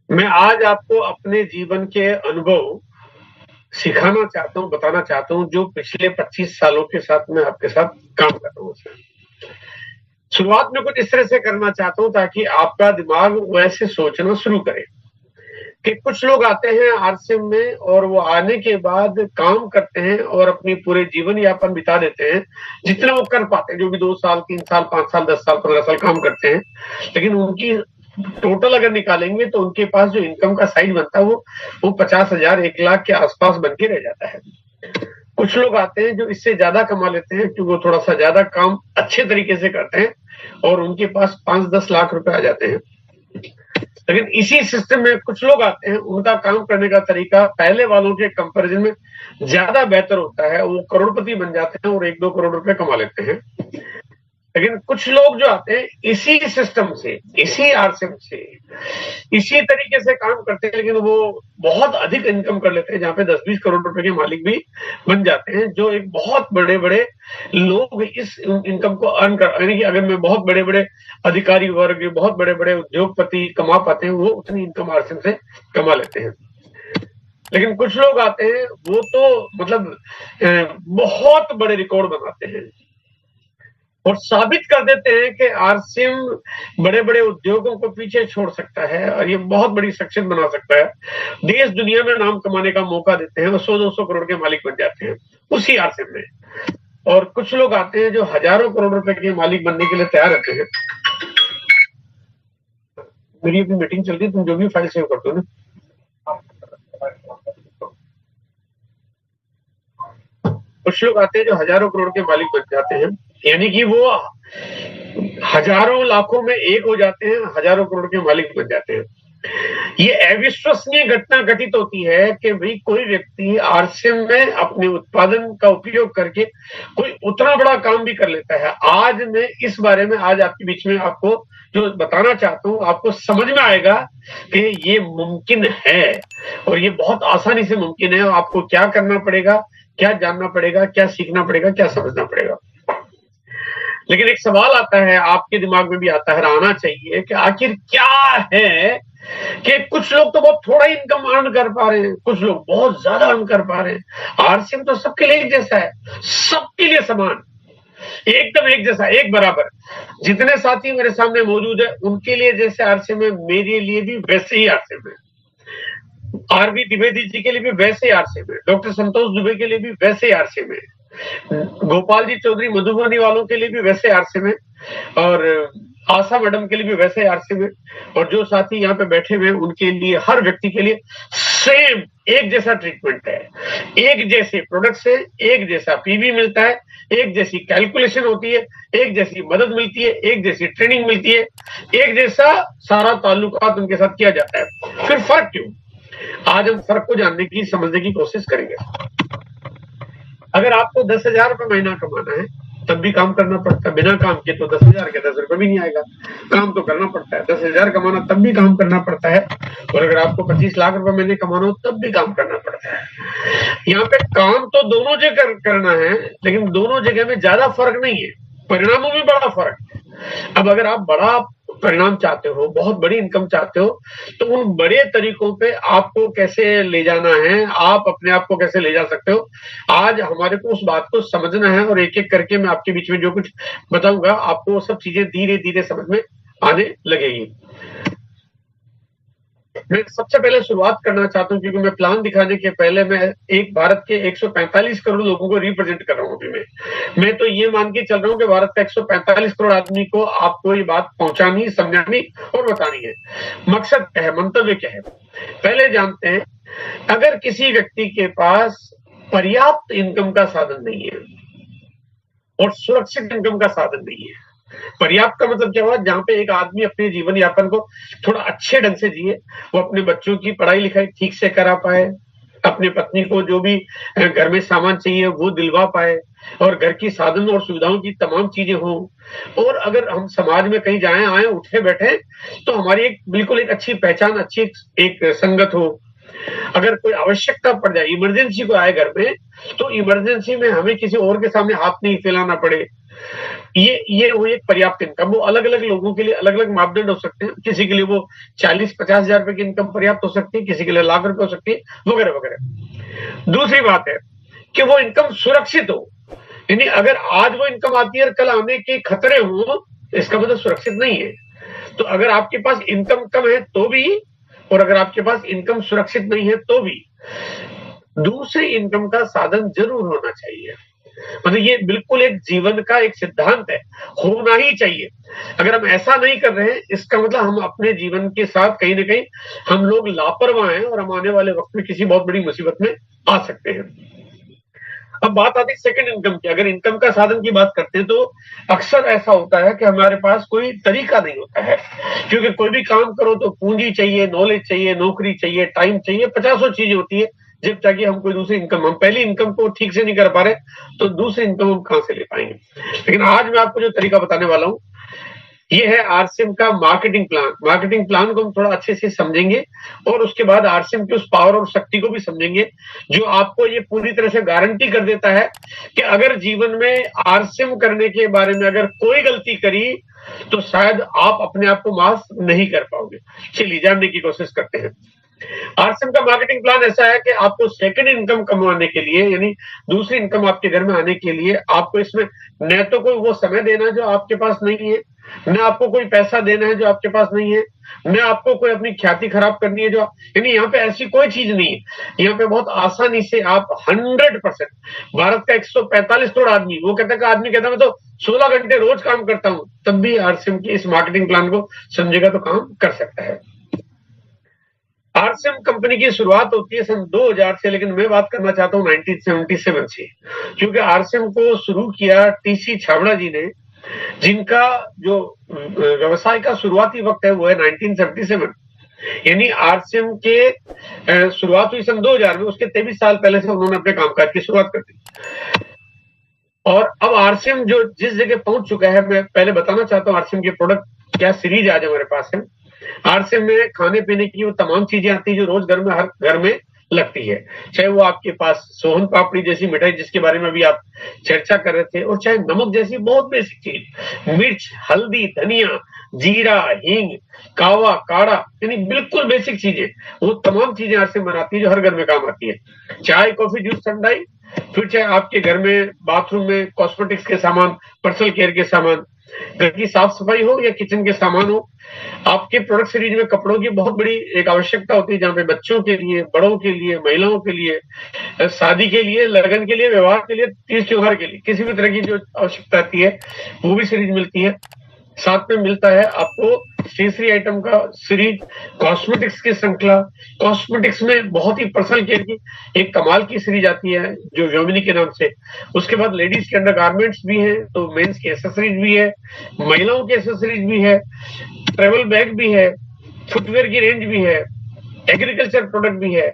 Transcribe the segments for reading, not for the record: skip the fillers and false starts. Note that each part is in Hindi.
मैं आज आपको अपने जीवन के अनुभव सिखाना चाहता हूँ, बताना चाहता हूँ, जो पिछले 25 सालों के साथ मैं आपके साथ काम कर रहा हूँ उसमें। शुरुआत में कुछ इस तरह से करना चाहता हूँ ताकि आपका दिमाग वैसे सोचना शुरू करे कि कुछ लोग आते हैं आरसीएम में और वो आने के बाद काम करते हैं और अपनी पूरे जीवन यापन बिता देते हैं, जितना वो कर पाते हैं, जो भी 2 साल, 3 साल, 5 साल, 10 साल, 15 साल काम करते हैं। लेकिन उनकी टोटल अगर निकालेंगे तो उनके पास जो इनकम का साइज बनता है वो 50,000, 1 लाख के आसपास बन के रह जाता है। कुछ लोग आते हैं जो इससे ज्यादा कमा लेते हैं क्योंकि वो थोड़ा सा ज्यादा काम अच्छे तरीके से करते हैं और उनके पास 5-10 लाख रुपए आ जाते हैं। लेकिन इसी सिस्टम में कुछ लोग आते हैं, उनका काम करने का तरीका पहले वालों के कंपैरिजन में ज्यादा बेहतर होता है, वो करोड़पति बन जाते हैं और 1-2 करोड़ रुपए कमा लेते हैं। लेकिन कुछ लोग जो आते हैं इसी सिस्टम से, इसी आरसीएम से, इसी तरीके से काम करते हैं, लेकिन वो बहुत अधिक इनकम कर लेते हैं, जहां पे 10-20 करोड़ रुपए के मालिक भी बन जाते हैं, जो एक बहुत बड़े-बड़े लोग इस इनकम को अर्न कर, यानी कि अगर मैं बहुत बड़े-बड़े अधिकारी वर्ग, बहुत बड़े-बड़े उद्योगपति कमा पाते हैं, वो उतनी इनकम आरसीएम से कमा लेते हैं। लेकिन कुछ लोग आते हैं, वो तो मतलब बहुत बड़े रिकॉर्ड बनाते हैं और साबित कर देते हैं कि आरसीएम बड़े-बड़े उद्योगों को पीछे छोड़ सकता है और ये बहुत बड़ी सक्सेस बना सकता है। देश दुनिया में नाम कमाने का मौका देते हैं और 100-200 करोड़ के मालिक बन जाते हैं उसी आरसीएम में। और कुछ लोग आते हैं जो हजारों करोड़ रुपए के मालिक बनने के लिए तैयार रहते हैं। मेरी अभी मीटिंग चल रही है, तुम जो भी फाइल सेव करते हो ना। कुछ लोग आते हैं जो हजारों करोड़ के मालिक बन जाते हैं, यानी कि वो हजारों लाखों में एक हो जाते हैं, हजारों करोड़ के मालिक बन जाते हैं। ये अविश्वसनीय घटना घटित होती है कि भाई कोई व्यक्ति आरसीएम में अपने उत्पादन का उपयोग करके कोई उतना बड़ा काम भी कर लेता है। आज मैं इस बारे में आज आपके बीच में आपको जो बताना चाहता हूँ, आपको समझ में आएगा कि ये मुमकिन है और ये बहुत आसानी से मुमकिन है। आपको क्या करना पड़ेगा, क्या जानना पड़ेगा, क्या सीखना पड़ेगा, क्या समझना पड़ेगा। लेकिन एक सवाल आता है, आपके दिमाग में भी आता है, आना चाहिए कि आखिर क्या है कि कुछ लोग तो बहुत थोड़ा इनकम अर्न कर पा रहे हैं, कुछ लोग बहुत ज्यादा अर्न कर पा रहे हैं। आरसीएम तो सबके लिए एक जैसा है, सबके लिए समान, एकदम एक जैसा, एक बराबर। जितने साथी मेरे सामने मौजूद है उनके लिए जैसे आरसीएम है, मेरे लिए भी वैसे ही आरसीएम है। आरबी द्विवेदी जी के लिए भी वैसे ही आरसीएम है, डॉक्टर संतोष दुबे के लिए भी वैसे ही आरसीएम है, गोपाल जी चौधरी मधुबनी वालों के लिए भी वैसे आरसीएम है और आशा मैडम के लिए भी वैसे आरसीएम है और जो साथी यहाँ पे बैठे हुए हैं उनके लिए, हर व्यक्ति के लिए सेम एक जैसा ट्रीटमेंट है, एक जैसे प्रोडक्ट्स है, एक जैसा पीवी मिलता है, एक जैसी कैलकुलेशन होती है, एक जैसी मदद मिलती है, एक जैसी ट्रेनिंग मिलती है, एक जैसा सारा ताल्लुकात उनके साथ किया जाता है। फिर फर्क क्यों? आज हम फर्क को जानने की, समझने की कोशिश करेंगे। अगर आपको 10,000 रुपए महीना कमाना है तब भी काम करना पड़ता है, बिना काम के तो 10,000 के 10 रुपए भी नहीं आएगा, काम तो करना पड़ता है। 10,000 कमाना तब भी काम करना पड़ता है और अगर आपको 25 लाख रुपए महीने कमाना हो तब भी काम करना पड़ता है। यहाँ पे काम तो दोनों जगह करना है, लेकिन दोनों जगह में ज्यादा फर्क नहीं है, परिणामों में बड़ा फर्क है। अब अगर आप बड़ा परिणाम चाहते हो, बहुत बड़ी इनकम चाहते हो, तो उन बड़े तरीकों पे आपको कैसे ले जाना है, आप अपने आप को कैसे ले जा सकते हो, आज हमारे को उस बात को समझना है और एक एक करके मैं आपके बीच में जो कुछ बताऊंगा आपको वो सब चीजें धीरे धीरे समझ में आने लगेगी। मैं सबसे पहले शुरुआत करना चाहता हूं क्योंकि मैं प्लान दिखाने के पहले मैं एक भारत के 145 करोड़ लोगों को रिप्रेजेंट कर रहा हूं। अभी मैं तो ये मान के चल रहा हूं कि भारत का 145 करोड़ आदमी को आपको ये बात पहुंचानी, समझानी और बतानी है। मकसद क्या है, मंतव्य क्या है, पहले जानते हैं। अगर किसी व्यक्ति के पास पर्याप्त इनकम का साधन नहीं है और सुरक्षित इनकम का साधन नहीं है, पर्याप्त का मतलब क्या हुआ, जहां पे एक आदमी अपने जीवन यापन को थोड़ा अच्छे ढंग से जिए, वो अपने बच्चों की पढ़ाई लिखाई ठीक से करा पाए, अपनी पत्नी को जो भी घर में सामान चाहिए वो दिलवा पाए और घर की साधन और सुविधाओं की तमाम चीजें हो। और अगर हम समाज में कहीं जाए आए उठे बैठे तो हमारी एक बिल्कुल एक अच्छी पहचान, अच्छी एक संगत हो। अगर कोई आवश्यकता पड़ जाए, इमरजेंसी को आए घर में, तो इमरजेंसी में हमें किसी और के सामने हाथ नहीं फैलाना पड़े, ये वो एक पर्याप्त इनकम, वो अलग-अलग लोगों के लिए अलग-अलग मापदंड हो सकते हैं। किसी के लिए वो 40-50 हज़ार रुपए की इनकम पर्याप्त हो सकती है, किसी के लिए लाख रुपए हो सकती है, वगैरह-वगैरह। दूसरी बात है कि वो इनकम सुरक्षित हो, यानी अगर आज वो इनकम आती है और कल आने के खतरे हों, इसका मतलब सुरक्षित नहीं है। तो अगर आपके पास इनकम कम है तो भी, और अगर आपके पास इनकम सुरक्षित नहीं है तो भी, दूसरी इनकम का साधन जरूर होना चाहिए। मतलब ये बिल्कुल एक जीवन का एक सिद्धांत है, होना ही चाहिए। अगर हम ऐसा नहीं कर रहे हैं, इसका मतलब हम अपने जीवन के साथ कहीं न कहीं हम लोग लापरवाह हैं और हम आने वाले वक़्त में किसी बहुत बड़ी मुसीबत में आ सकते हैं। अब बात आती है सेकंड इनकम की। अगर इनकम का साधन की बात करते हैं तो अक्सर ऐसा होता है कि हमारे पास कोई तरीका नहीं होता है, क्योंकि कोई भी काम करो तो पूंजी चाहिए, नॉलेज चाहिए, नौकरी चाहिए, टाइम चाहिए, पचासों चीजें होती है जब तक हम कोई दूसरी इनकम, हम पहली इनकम को ठीक से नहीं कर पा रहे तो दूसरी इनकम हम कहां से ले पाएंगे। लेकिन आज मैं आपको जो तरीका बताने वाला हूं ये है आरसीएम का मार्केटिंग प्लान। मार्केटिंग प्लान को हम थोड़ा अच्छे से समझेंगे और उसके बाद आरसीएम की उस पावर और शक्ति को भी समझेंगे, जो आपको ये पूरी तरह से गारंटी कर देता है कि अगर जीवन में आरसीएम करने के बारे में अगर कोई गलती करी तो शायद आप अपने आप को माफ नहीं कर पाओगे। चलिए जानने की कोशिश करते हैं। आरसीएम का मार्केटिंग प्लान ऐसा है कि आपको सेकंड इनकम कमाने के लिए, यानी दूसरी इनकम आपके घर में आने के लिए, आपको इसमें न तो कोई वो समय देना जो आपके पास नहीं है, न आपको कोई पैसा देना है जो आपके पास नहीं है, न आपको कोई अपनी ख्याति खराब करनी है जो, यानी यहाँ पे ऐसी कोई चीज नहीं है। यहाँ पे बहुत आसानी से आप 100%, भारत का 145 करोड़ आदमी, वो कहता है, आदमी कहता है मैं तो 16 घंटे रोज काम करता हूं, तब भी आरसीएम की इस मार्केटिंग प्लान को समझेगा तो काम कर सकता है। आरसीएम कंपनी की शुरुआत होती है सन 2000 से, लेकिन मैं बात करना चाहता हूँ 1977 से, क्योंकि आरसीएम को शुरू किया टीसी छाबड़ा जी ने, जिनका जो व्यवसाय का शुरुआती वक्त है वो है 1977, यानी आरसीएम के शुरुआत हुई सन 2000 में, उसके 23 साल पहले से उन्होंने अपने कामकाज की शुरुआत कर दी। और अब आरसीएम जो जिस जगह पहुंच चुका है, मैं पहले बताना चाहता हूँ आरसीएम के प्रोडक्ट क्या सीरीज आज हमारे पास है। आरसीएम में खाने पीने की वो तमाम चीजें आती है जो रोज घर में हर घर में लगती है, चाहे वो आपके पास सोहन पापड़ी जैसी मिठाई जिसके बारे में भी आप चर्चा कर रहे थे, और चाहे नमक जैसी बहुत बेसिक चीज, मिर्च, हल्दी, धनिया, जीरा, हींग, कावा, काढ़ा, यानी बिल्कुल बेसिक चीजें, वो तमाम चीजें आरसीएम बनाती है जो हर घर में काम आती है। चाय, कॉफी, जूस, ठंडाई, फिर चाहे आपके घर में बाथरूम में कॉस्मेटिक्स के सामान, पर्सनल केयर के सामान, घर की साफ सफाई हो या किचन के सामान हो, आपके प्रोडक्ट सीरीज में कपड़ों की बहुत बड़ी एक आवश्यकता होती है, जहाँ पे बच्चों के लिए, बड़ों के लिए, महिलाओं के लिए, शादी के लिए, लगन के लिए, व्यवहार के लिए, तीज त्योहार के लिए, किसी भी तरह की जो आवश्यकता आती है वो भी सीरीज मिलती है। साथ में मिलता है आपको स्टेशनरी आइटम का सीरीज, कॉस्मेटिक्स की श्रृंखला, कॉस्मेटिक्स में बहुत ही पर्सनल केयर की एक कमाल की सीरीज आती है जो व्योमिनी के नाम से। उसके बाद लेडीज के अंडर गारमेंट्स भी है, तो मेंस की एसेसरीज भी है, महिलाओं की एसेसरीज भी है, ट्रेवल बैग भी है, फुटवेयर की रेंज भी है, एग्रीकल्चर प्रोडक्ट भी है,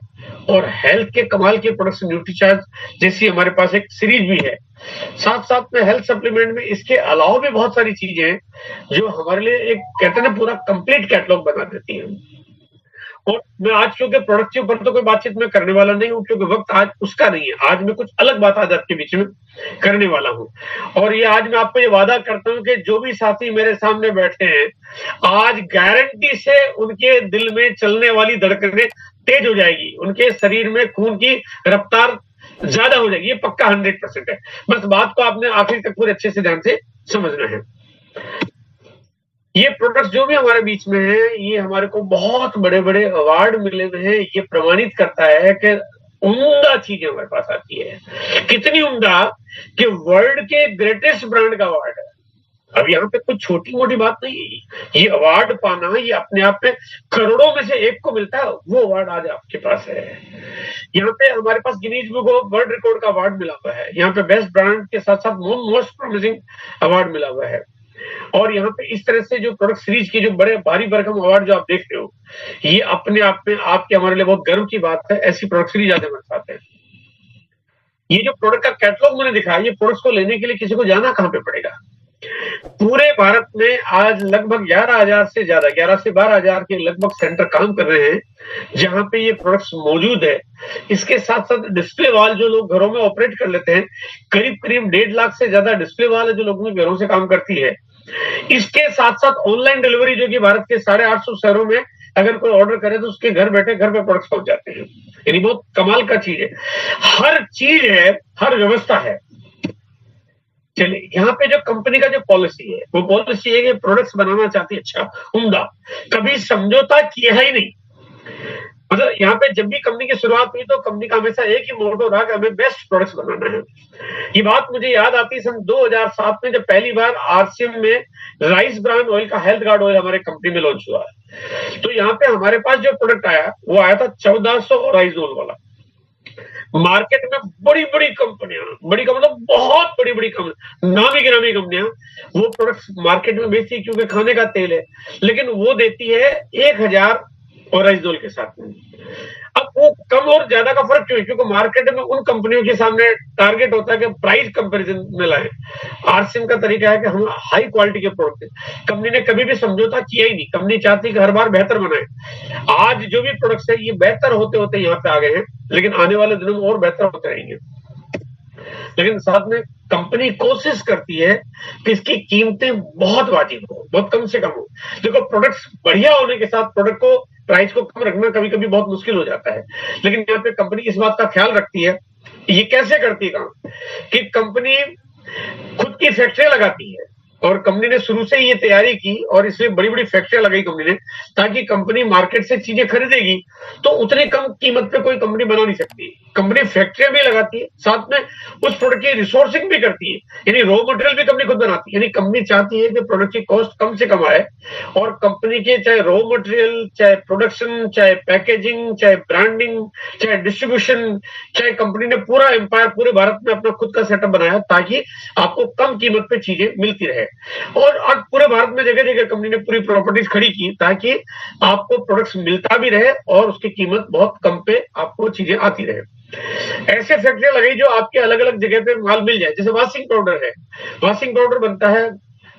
और हेल्थ के कमाल के प्रोडक्ट्स, न्यूट्रीचार्ज जैसी हमारे पास एक सीरीज भी है। साथ साथ में हेल्थ सप्लीमेंट में इसके अलावा भी बहुत सारी चीजें हैं जो हमारे लिए एक कहते हैं ना पूरा कंप्लीट कैटलॉग बना देती हैं। और मैं आज क्योंकि प्रोडक्ट के ऊपर तो कोई बातचीत में करने वाला नहीं हूँ, क्योंकि वक्त आज उसका नहीं है। आज मैं कुछ अलग बात आज आपके बीच में करने वाला हूँ, और ये आज मैं आपको ये वादा करता हूँ कि जो भी साथी मेरे सामने बैठे हैं, आज गारंटी से उनके दिल में चलने वाली धड़कनें तेज हो जाएगी, उनके शरीर में खून की रफ्तार ज्यादा हो जाएगी, ये पक्का 100% है। बस बात को आपने आखिर तक पूरे अच्छे से ध्यान से समझना है। ये प्रोडक्ट्स जो भी हमारे बीच में है, ये हमारे को बहुत बड़े बड़े अवार्ड मिले हुए हैं। ये प्रमाणित करता है कि उम्दा चीजें हमारे पास आती है। कितनी उम्दा कि वर्ल्ड के ग्रेटेस्ट ब्रांड का अवार्ड है। अब यहाँ पे कुछ छोटी मोटी बात नहीं है, ये अवार्ड पाना ये अपने आप में करोड़ों में से एक को मिलता है, वो अवार्ड आज आपके पास है। यहाँ पे हमारे पास Guinness book of world record का अवार्ड मिला हुआ है, यहाँ पे बेस्ट ब्रांड के साथ साथ मोस्ट प्रॉमिसिंग अवार्ड मिला हुआ है। और यहाँ पे इस तरह से जो प्रोडक्ट सीरीज के जो बड़े भारी भरकम अवार्ड जो आप देख रहे हो, ये अपने आप में आपके हमारे लिए बहुत गर्व की बात है। ऐसी प्रोडक्ट सीरीज आते हमारे साथ है। ये जो प्रोडक्ट का कैटलॉग मैंने दिखाया, ये प्रोडक्ट्स को लेने के लिए किसी को जाना कहाँ पे पड़ेगा, पूरे भारत में आज लगभग 11,000 से ज्यादा 11 से 12,000 के लगभग सेंटर काम कर रहे हैं जहां पे ये प्रोडक्ट्स मौजूद है। इसके साथ साथ डिस्प्ले वॉल जो लोग घरों में ऑपरेट कर लेते हैं, करीब करीब 1.5 लाख से ज्यादा डिस्प्ले वॉल है जो लोगों के घरों से काम करती है। इसके साथ साथ ऑनलाइन डिलीवरी जो कि भारत के 850 शहरों में अगर कोई ऑर्डर करे तो उसके घर बैठे घर पे प्रोडक्ट्स पहुंच जाते हैं। यानी बहुत कमाल का चीज है, हर चीज है, हर व्यवस्था है। चलिए, यहाँ पे जो कंपनी का जो पॉलिसी है वो पॉलिसी है कि प्रोडक्ट्स बनाना चाहती है अच्छा, उम्दा, कभी समझौता किया ही नहीं। मतलब यहाँ पे जब भी कंपनी की शुरुआत हुई तो कंपनी का हमेशा एक ही मोटो रहा कि हमें बेस्ट प्रोडक्ट्स बनाना है। ये बात मुझे याद आती है सन 2007 में जब पहली बार आरसीएम में राइस ब्रांड ऑयल का हेल्थ गार्ड ऑयल हमारे कंपनी में लॉन्च हुआ। तो यहाँ पे हमारे पास जो प्रोडक्ट आया वो आया था 1400 राइस ऑयल वाला। मार्केट में बड़ी बड़ी कंपनियां, बड़ी मतलब बहुत बड़ी बड़ी कंपनी, नामी गिरामी कंपनियां वो प्रोडक्ट्स मार्केट में बेचती क्योंकि खाने का तेल है, लेकिन वो देती है 1000 और राइसोल के साथ में। अब वो कम और ज्यादा का फर्क क्यों है? क्योंकि मार्केट में उन कंपनियों के सामने टारगेट होता है कि प्राइस कंपैरिजन में लाए। आरसीएम का तरीका है कि हम हाई क्वालिटी के प्रोडक्ट दें। कंपनी ने कभी भी समझौता किया ही नहीं, कंपनी चाहती है कि हर बार बेहतर बनाए। आज जो भी प्रोडक्ट्स है ये बेहतर होते होते यहाँ पे आ गए हैं, लेकिन आने वाले दिनों में और बेहतर होते रहेंगे। लेकिन साथ में कंपनी कोशिश करती है कि इसकी कीमतें बहुत वाजिब हो, बहुत कम से कम हो। देखो, प्रोडक्ट्स बढ़िया होने के साथ प्रोडक्ट को प्राइस को कम रखना कभी कभी बहुत मुश्किल हो जाता है, लेकिन यहाँ पे कंपनी इस बात का ख्याल रखती है। ये कैसे करती है काम कि कंपनी खुद की फैक्ट्रियां लगाती है, और कंपनी ने शुरू से ही ये तैयारी की और इसलिए बड़ी बड़ी फैक्ट्रियां लगाई कंपनी ने, ताकि कंपनी मार्केट से चीजें खरीदेगी तो उतनी कम कीमत पे कोई कंपनी बना नहीं सकती। कंपनी फैक्ट्रियां भी लगाती है, साथ में उस प्रोडक्ट की रिसोर्सिंग भी करती है, यानी रॉ मटेरियल भी कंपनी खुद बनाती है। यानी कंपनी चाहती है कि प्रोडक्ट की कॉस्ट कम से कम आए, और कंपनी के चाहे रॉ मटेरियल, चाहे प्रोडक्शन, चाहे पैकेजिंग, चाहे ब्रांडिंग, चाहे डिस्ट्रीब्यूशन, चाहे कंपनी ने पूरा एम्पायर पूरे भारत में अपना खुद का सेटअप बनाया ताकि आपको कम कीमत पे चीजें मिलती रहे। और आज पूरे भारत में जगह जगह कंपनी ने पूरी प्रॉपर्टीज खड़ी की ताकि आपको प्रोडक्ट्स मिलता भी रहे और उसकी कीमत बहुत कम पे आपको चीजें आती रहे। ऐसे फैक्ट्रियां लगाई जो आपके अलग अलग जगह पे माल मिल जाए। जैसे वॉशिंग पाउडर है, वॉशिंग पाउडर बनता है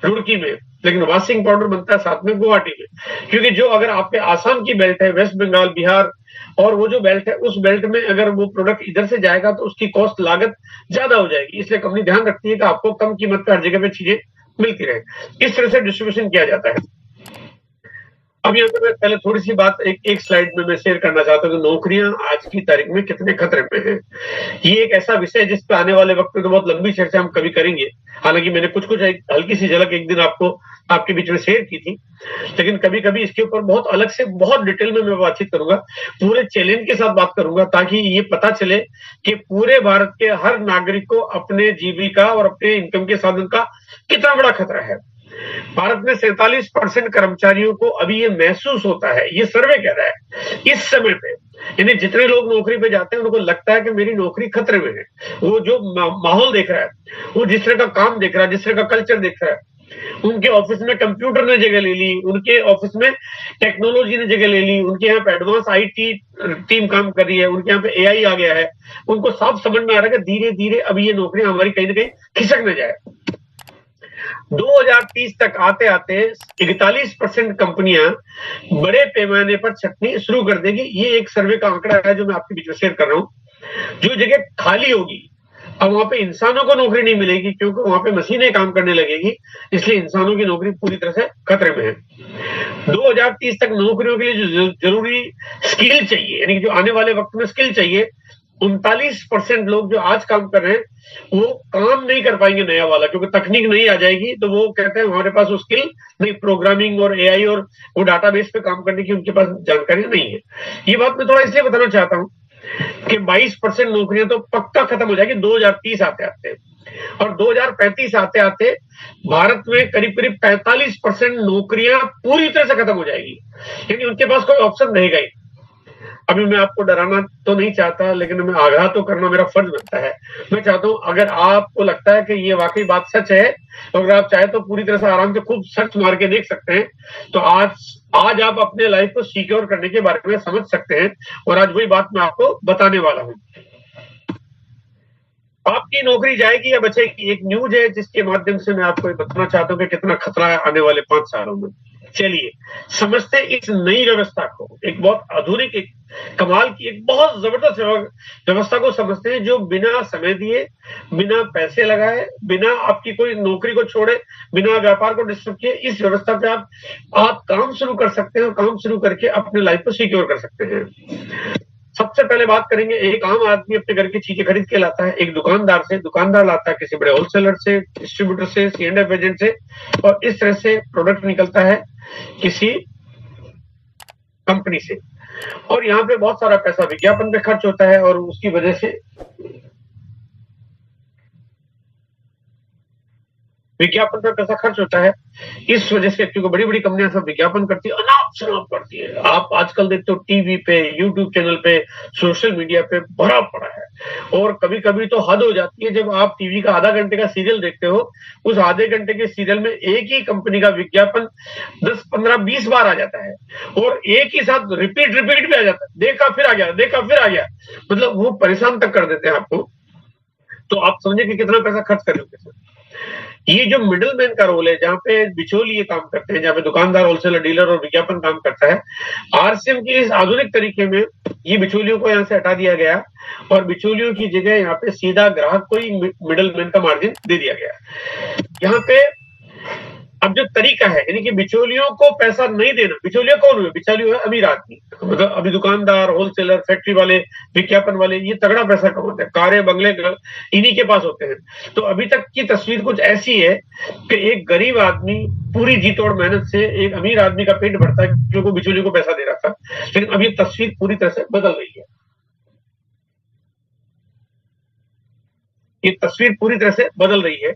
रुड़की में, लेकिन वॉशिंग पाउडर बनता है साथ में गुवाहाटी में, क्योंकि जो अगर आपके आसाम की बेल्ट है, वेस्ट बंगाल, बिहार, और वो जो बेल्ट है उस बेल्ट में अगर वो प्रोडक्ट इधर से जाएगा तो उसकी कॉस्ट लागत ज्यादा हो जाएगी। इसलिए कंपनी ध्यान रखती है कि आपको कम कीमत पर हर जगह पे चीजें मिलती रहे। इस तरह से डिस्ट्रीब्यूशन किया जाता है। अब यहाँ पे मैं पहले थोड़ी सी बात एक स्लाइड में मैं शेयर करना चाहता हूँ कि नौकरियां आज की तारीख में कितने खतरे में हैं। ये एक ऐसा विषय है जिस पे आने वाले वक्त में तो बहुत लंबी चर्चा हम कभी करेंगे। हालांकि मैंने कुछ हल्की सी झलक एक दिन आपके बीच में शेयर की थी, लेकिन कभी कभी इसके ऊपर बहुत अलग से बहुत डिटेल में मैं बातचीत करूंगा, पूरे चैलेंज के साथ बात करूंगा, ताकि ये पता चले कि पूरे भारत के हर नागरिक को अपने जीविका और अपने इनकम के साधन का कितना बड़ा खतरा है। भारत में 47% कर्मचारियों को अभी ये महसूस होता है, ये सर्वे कह रहा है इस समय पे, यानी जितने लोग नौकरी पे जाते हैं उनको लगता है कि मेरी नौकरी खतरे में है। वो जो माहौल देख रहा है, वो जिस तरह का काम देख रहा है, जिस तरह का कल्चर देख रहा है, उनके ऑफिस में कंप्यूटर ने जगह ले ली, उनके ऑफिस में टेक्नोलॉजी ने जगह ले ली, उनके यहाँ पे एडवांस आईटी टीम काम कर रही है, उनके यहाँ पे एआई आ गया है। उनको साफ समझ में आ रहा है कि धीरे धीरे अभी ये नौकरियां हमारी कहीं ना कहीं खिसक न जाए। 2030 तक आते आते 41% कंपनियां बड़े पैमाने पर छटनी शुरू कर देगी। ये एक सर्वे का आंकड़ा है जो मैं आपके बीच में शेयर कर रहा हूं। जो जगह खाली होगी, अब वहां पे इंसानों को नौकरी नहीं मिलेगी क्योंकि वहां पे मशीनें काम करने लगेगी, इसलिए इंसानों की नौकरी पूरी तरह से खतरे में है। 2030 तक नौकरियों के लिए जो जरूरी स्किल चाहिए, यानी जो आने वाले वक्त में स्किल चाहिए, 39% लोग जो आज काम कर रहे हैं वो काम नहीं कर पाएंगे नया वाला, क्योंकि तकनीक नहीं आ जाएगी। तो वो कहते हैं हमारे पास वो स्किल नहीं, प्रोग्रामिंग और एआई और वो डाटाबेस पे काम करने की उनके पास जानकारी नहीं है। ये बात मैं थोड़ा इसलिए बताना चाहता हूं कि 22% नौकरियां तो पक्का खत्म हो जाएगी 2030 आते आते, और 2035 आते आते भारत में करीब करीब 45% नौकरियां पूरी तरह से खत्म हो जाएगी, यानी उनके पास कोई ऑप्शन रहेगा ही। अभी मैं आपको डराना तो नहीं चाहता, लेकिन मैं आगाह तो करना मेरा फर्ज बनता है। मैं चाहता हूं अगर आपको लगता है कि ये वाकई बात सच है, तो अगर आप चाहे तो पूरी तरह से आराम से खूब सर्च मार के देख सकते हैं, तो आज आप अपने लाइफ को सिक्योर करने के बारे में समझ सकते हैं। और आज वही बात मैं आपको बताने वाला हूं। आपकी नौकरी जाएगी या बचेगी? एक न्यूज है जिसके माध्यम से मैं आपको बताना चाहता हूँ कि कितना खतरा है आने वाले 5 सालों में। चलिए समझते हैं इस नई व्यवस्था को, एक बहुत आधुनिक, एक कमाल की, एक बहुत जबरदस्त व्यवस्था को समझते हैं, जो बिना समय दिए, बिना पैसे लगाए, बिना आपकी कोई नौकरी को छोड़े, बिना व्यापार को डिस्टर्ब किए, इस व्यवस्था पे आप काम शुरू कर सकते हैं और काम शुरू करके अपने लाइफ को सिक्योर कर सकते हैं। सबसे पहले बात करेंगे, एक आम आदमी अपने घर की चीजें खरीद के लाता है एक दुकानदार से, दुकानदार लाता है किसी बड़े होलसेलर से, डिस्ट्रीब्यूटर से, C&F एजेंट से, और इस तरह से प्रोडक्ट निकलता है किसी कंपनी से। और यहाँ पे बहुत सारा पैसा विज्ञापन पे खर्च होता है, और उसकी वजह से विज्ञापन पर पैसा खर्च होता है। इस वजह से क्योंकि बड़ी-बड़ी कंपनियां सब विज्ञापन करती है, अनाप-शनाप करती है। आप आजकल देखते हो टीवी पे, यूट्यूब चैनल पे, सोशल मीडिया पे भरा पड़ा है। और कभी-कभी तो हद हो जाती है, जब आप टीवी का आधा घंटे का सीरियल देखते हो, उस आधे घंटे के सीरियल में एक ही कंपनी का विज्ञापन 10, 15, 20 बार आ जाता है, और एक ही साथ रिपीट भी आ जाता है। देखा फिर आ गया, देखा फिर आ गया, मतलब वो परेशान तक कर देते हैं आपको। तो आप समझे कि कितना पैसा खर्च कर रहे हो। ये जो मिडिल मैन का रोल है, जहाँ पे बिचौलिए काम करते हैं, जहाँ पे दुकानदार, होलसेलर, डीलर और विज्ञापन काम करता है, आरसीएम के इस आधुनिक तरीके में ये बिचौलियों को यहाँ से हटा दिया गया, और बिचौलियों की जगह यहाँ पे सीधा ग्राहक को ही मिडिल मैन का मार्जिन दे दिया गया। यहाँ पे अब जो तरीका है, यानी कि बिचौलियों को पैसा नहीं देना। बिचौलिया कौन हुए? बिचौलिया है अमीर आदमी, मतलब अभी दुकानदार, होलसेलर, फैक्ट्री वाले, विज्ञापन वाले, ये तगड़ा पैसा कमाते हैं, कारें, बंगले इन्हीं के पास होते हैं। तो अभी तक की तस्वीर कुछ ऐसी है कि एक गरीब आदमी पूरी जी तोड़ मेहनत से एक अमीर आदमी का पेट भरता है, जो बिचौलियों को पैसा दे रहा था। लेकिन अब ये तस्वीर पूरी तरह से बदल रही है। ये तस्वीर पूरी तरह से बदल रही है,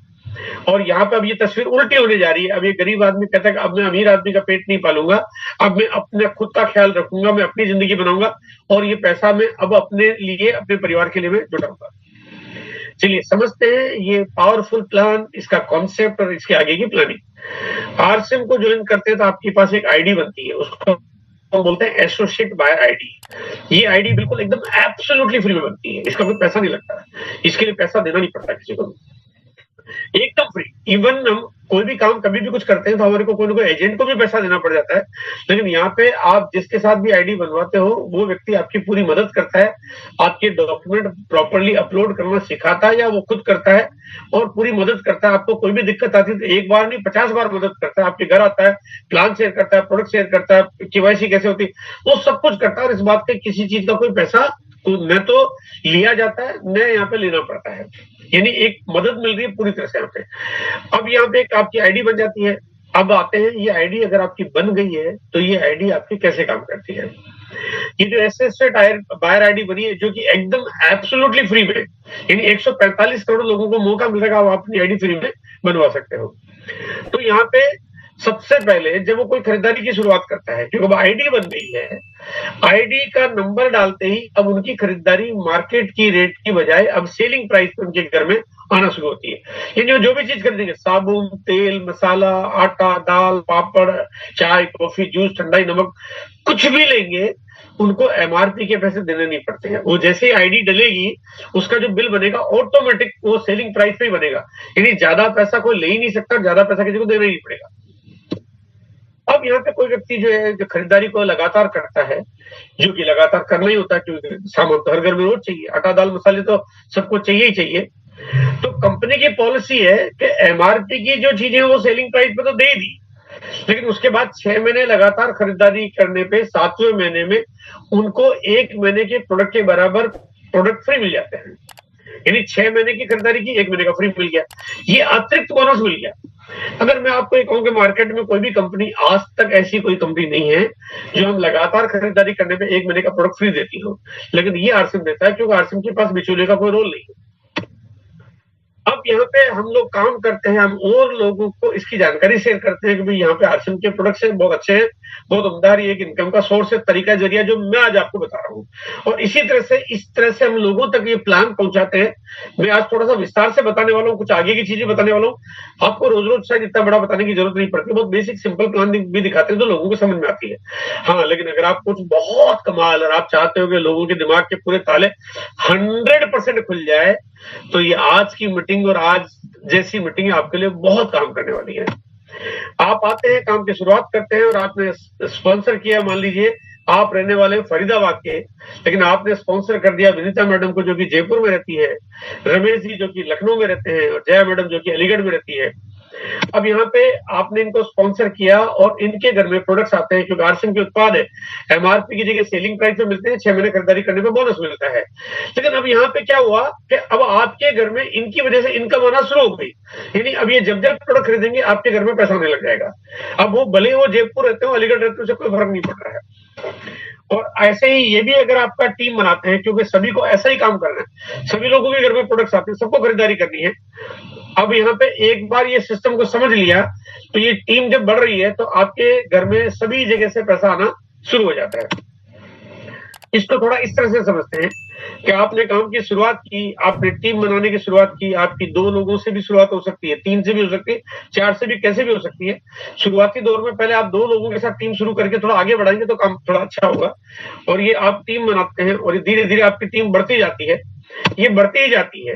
और यहाँ पे अब ये तस्वीर उल्टी होने जा रही है। अब ये गरीब आदमी कहता है कि अब मैं अमीर आदमी का पेट नहीं पालूंगा, अब मैं अपने खुद का ख्याल रखूंगा, मैं अपनी जिंदगी बनाऊंगा, और ये पैसा मैं अब अपने लिए, अपने परिवार के लिए मैं जुटाऊंगा। चलिए समझते हैं ये पावरफुल प्लान, इसका कॉन्सेप्ट और इसके आगे की प्लानिंग। आरसीएम को ज्वाइन करते हैं तो आपके पास एक आईडी बनती है, उसको हम बोलते हैं एसोसिएट बायर आईडी। ये आईडी बिल्कुल एकदम एब्सोल्युटली फ्री में बनती है, इसका कोई पैसा नहीं लगता, इसके लिए पैसा देना नहीं पड़ता किसी को, एकदम फ्री। इवन हम कोई भी काम कभी भी कुछ करते हैं तो हमारे को कोई ना कोई एजेंट को भी पैसा देना पड़ जाता है, लेकिन यहाँ पे आप जिसके साथ भी आईडी बनवाते हो, वो व्यक्ति आपकी पूरी मदद करता है, आपके डॉक्यूमेंट प्रॉपर्ली अपलोड करना सिखाता है, या वो खुद करता है और पूरी मदद करता है। आपको कोई भी दिक्कत आती है तो एक बार नहीं 50 बार मदद करता है, आपके घर आता है, प्लान शेयर करता है, प्रोडक्ट शेयर करता है, केवाईसी कैसे होती है, वो सब कुछ करता है। और इस बात का किसी चीज का कोई पैसा न तो लिया जाता है, न यहाँ पे लेना पड़ता है, यानी एक मदद मिल रही है पूरी तरह से यहाँ पे। अब यहाँ पे एक आपकी आईडी बन जाती है। अब आते हैं, ये आईडी अगर आपकी बन गई है तो ये आईडी आपकी कैसे काम करती है। ये जो एसोसिएट बायर आईडी बनी है, जो कि एकदम एब्सोल्युटली फ्री में, यानी 145 करोड़ लोगों को मौका मिल रहा है, आप अपनी आईडी फ्री में बनवा सकते हो। तो यहाँ पे सबसे पहले जब वो कोई खरीदारी की शुरुआत करता है, क्योंकि अब आईडी बन गई है, आईडी का नंबर डालते ही अब उनकी खरीदारी मार्केट की रेट की बजाय अब सेलिंग प्राइस पे उनके घर में आना शुरू होती है। यानी जो भी चीज खरीदेंगे, साबुन, तेल, मसाला, आटा, दाल, पापड़, चाय, कॉफी, जूस, ठंडाई, नमक, कुछ भी लेंगे, उनको एमआरपी के पैसे देने नहीं पड़ते हैं। वो जैसे ही आईडी डलेगी, उसका जो बिल बनेगा ऑटोमेटिक वो सेलिंग प्राइस पे ही बनेगा, यानी ज्यादा पैसा कोई ले ही नहीं सकता, ज्यादा पैसा किसी को देना ही नहीं पड़ेगा। अब यहाँ पे कोई व्यक्ति जो है, जो खरीदारी को लगातार करता है, जो कि लगातार करना ही होता है, क्योंकि सामान तो हर घर में रोज चाहिए, आटा, दाल, मसाले तो सबको चाहिए ही चाहिए। तो कंपनी की पॉलिसी है कि एमआरपी की जो चीजें वो सेलिंग प्राइस पे तो दे दी, लेकिन उसके बाद 6 महीने लगातार खरीदारी करने पे 7वें महीने में उनको 1 महीने के प्रोडक्ट के बराबर प्रोडक्ट फ्री मिल जाते हैं। यानी 6 महीने की खरीदारी की, 1 महीने का फ्री मिल गया, ये अतिरिक्त बोनस मिल गया। अगर मैं आपको ये कहूं कि मार्केट में कोई भी कंपनी, आज तक ऐसी कोई कंपनी नहीं है जो हम लगातार खरीदारी करने पे 1 महीने का प्रोडक्ट फ्री देती हो, लेकिन ये आरसीएम देता है, क्योंकि आरसीएम के पास बिचौलिए का कोई रोल नहीं है। अब यहाँ पे हम लोग काम करते हैं, हम और लोगों को इसकी जानकारी शेयर करते हैं कि भाई यहाँ पे आरसीएम के प्रोडक्ट्स हैं, बहुत अच्छे हैं, बहुत उम्दा, ये एक इनकम का सोर्स है, तरीका, जरिया, जो मैं आज आपको बता रहा हूँ। और इसी तरह से हम लोगों तक ये प्लान पहुंचाते हैं। मैं आज थोड़ा सा विस्तार से बताने वाला हूँ, कुछ आगे की चीजें बताने वाला हूँ। आपको रोज रोज शायद इतना बड़ा बताने की जरूरत नहीं पड़ती, बहुत बेसिक सिंपल प्लान भी दिखाते हैं तो लोगों को समझ में आती है। हाँ, लेकिन अगर आप कुछ बहुत कमाल और आप चाहते हो कि लोगों के दिमाग के पूरे ताले 100% खुल जाए, तो ये आज की मीटिंग और आज जैसी मीटिंग आपके लिए बहुत काम करने वाली है। आप आते हैं, काम की शुरुआत करते हैं और आपने स्पॉन्सर किया, मान लीजिए आप रहने वाले फरीदाबाद के, लेकिन आपने स्पॉन्सर कर दिया विनीता मैडम को जो कि जयपुर में रहती है, रमेश जी जो कि लखनऊ में रहते हैं और जया मैडम जो कि अलीगढ़ में रहती है। अब यहाँ पे आपने इनको स्पॉन्सर किया और इनके घर में प्रोडक्ट्स आते हैं, क्योंकि आरसीएम के उत्पाद है, एमआरपी की जगह सेलिंग प्राइस पे मिलते हैं, 6 महीने खरीदारी करने पे बोनस मिलता है। लेकिन अब यहाँ पे क्या हुआ कि अब आपके घर में इनकी वजह से इनकम आना शुरू हो गई, यानी अब ये जब जब प्रोडक्ट खरीदेंगे आपके घर में पैसा आने लग जाएगा। अब वो भले वो जयपुर रहते हो, अलीगढ़ रहते हो, उससे कोई फर्क नहीं पड़ रहा है। और ऐसे ही ये भी अगर आपका टीम बनाते हैं, क्योंकि सभी को ऐसा ही काम करना है, सभी लोगों के घर में प्रोडक्ट्स आते हैं, सबको खरीदारी करनी है। अब यहाँ पे एक बार ये सिस्टम को समझ लिया तो ये टीम जब बढ़ रही है तो आपके घर में सभी जगह से पैसा आना शुरू हो जाता है। इसको थोड़ा इस तरह से समझते हैं कि आपने काम की शुरुआत की, आपने टीम बनाने की शुरुआत की, आपकी 2 लोगों से भी शुरुआत हो सकती है, 3 से भी हो सकती है, 4 से भी, कैसे भी हो सकती है। शुरुआती दौर में पहले आप 2 लोगों के साथ टीम शुरू करके थोड़ा आगे बढ़ाएंगे तो काम थोड़ा अच्छा होगा। और ये आप टीम बनाते हैं और धीरे धीरे आपकी टीम बढ़ती जाती है, ये बढ़ती ही जाती है।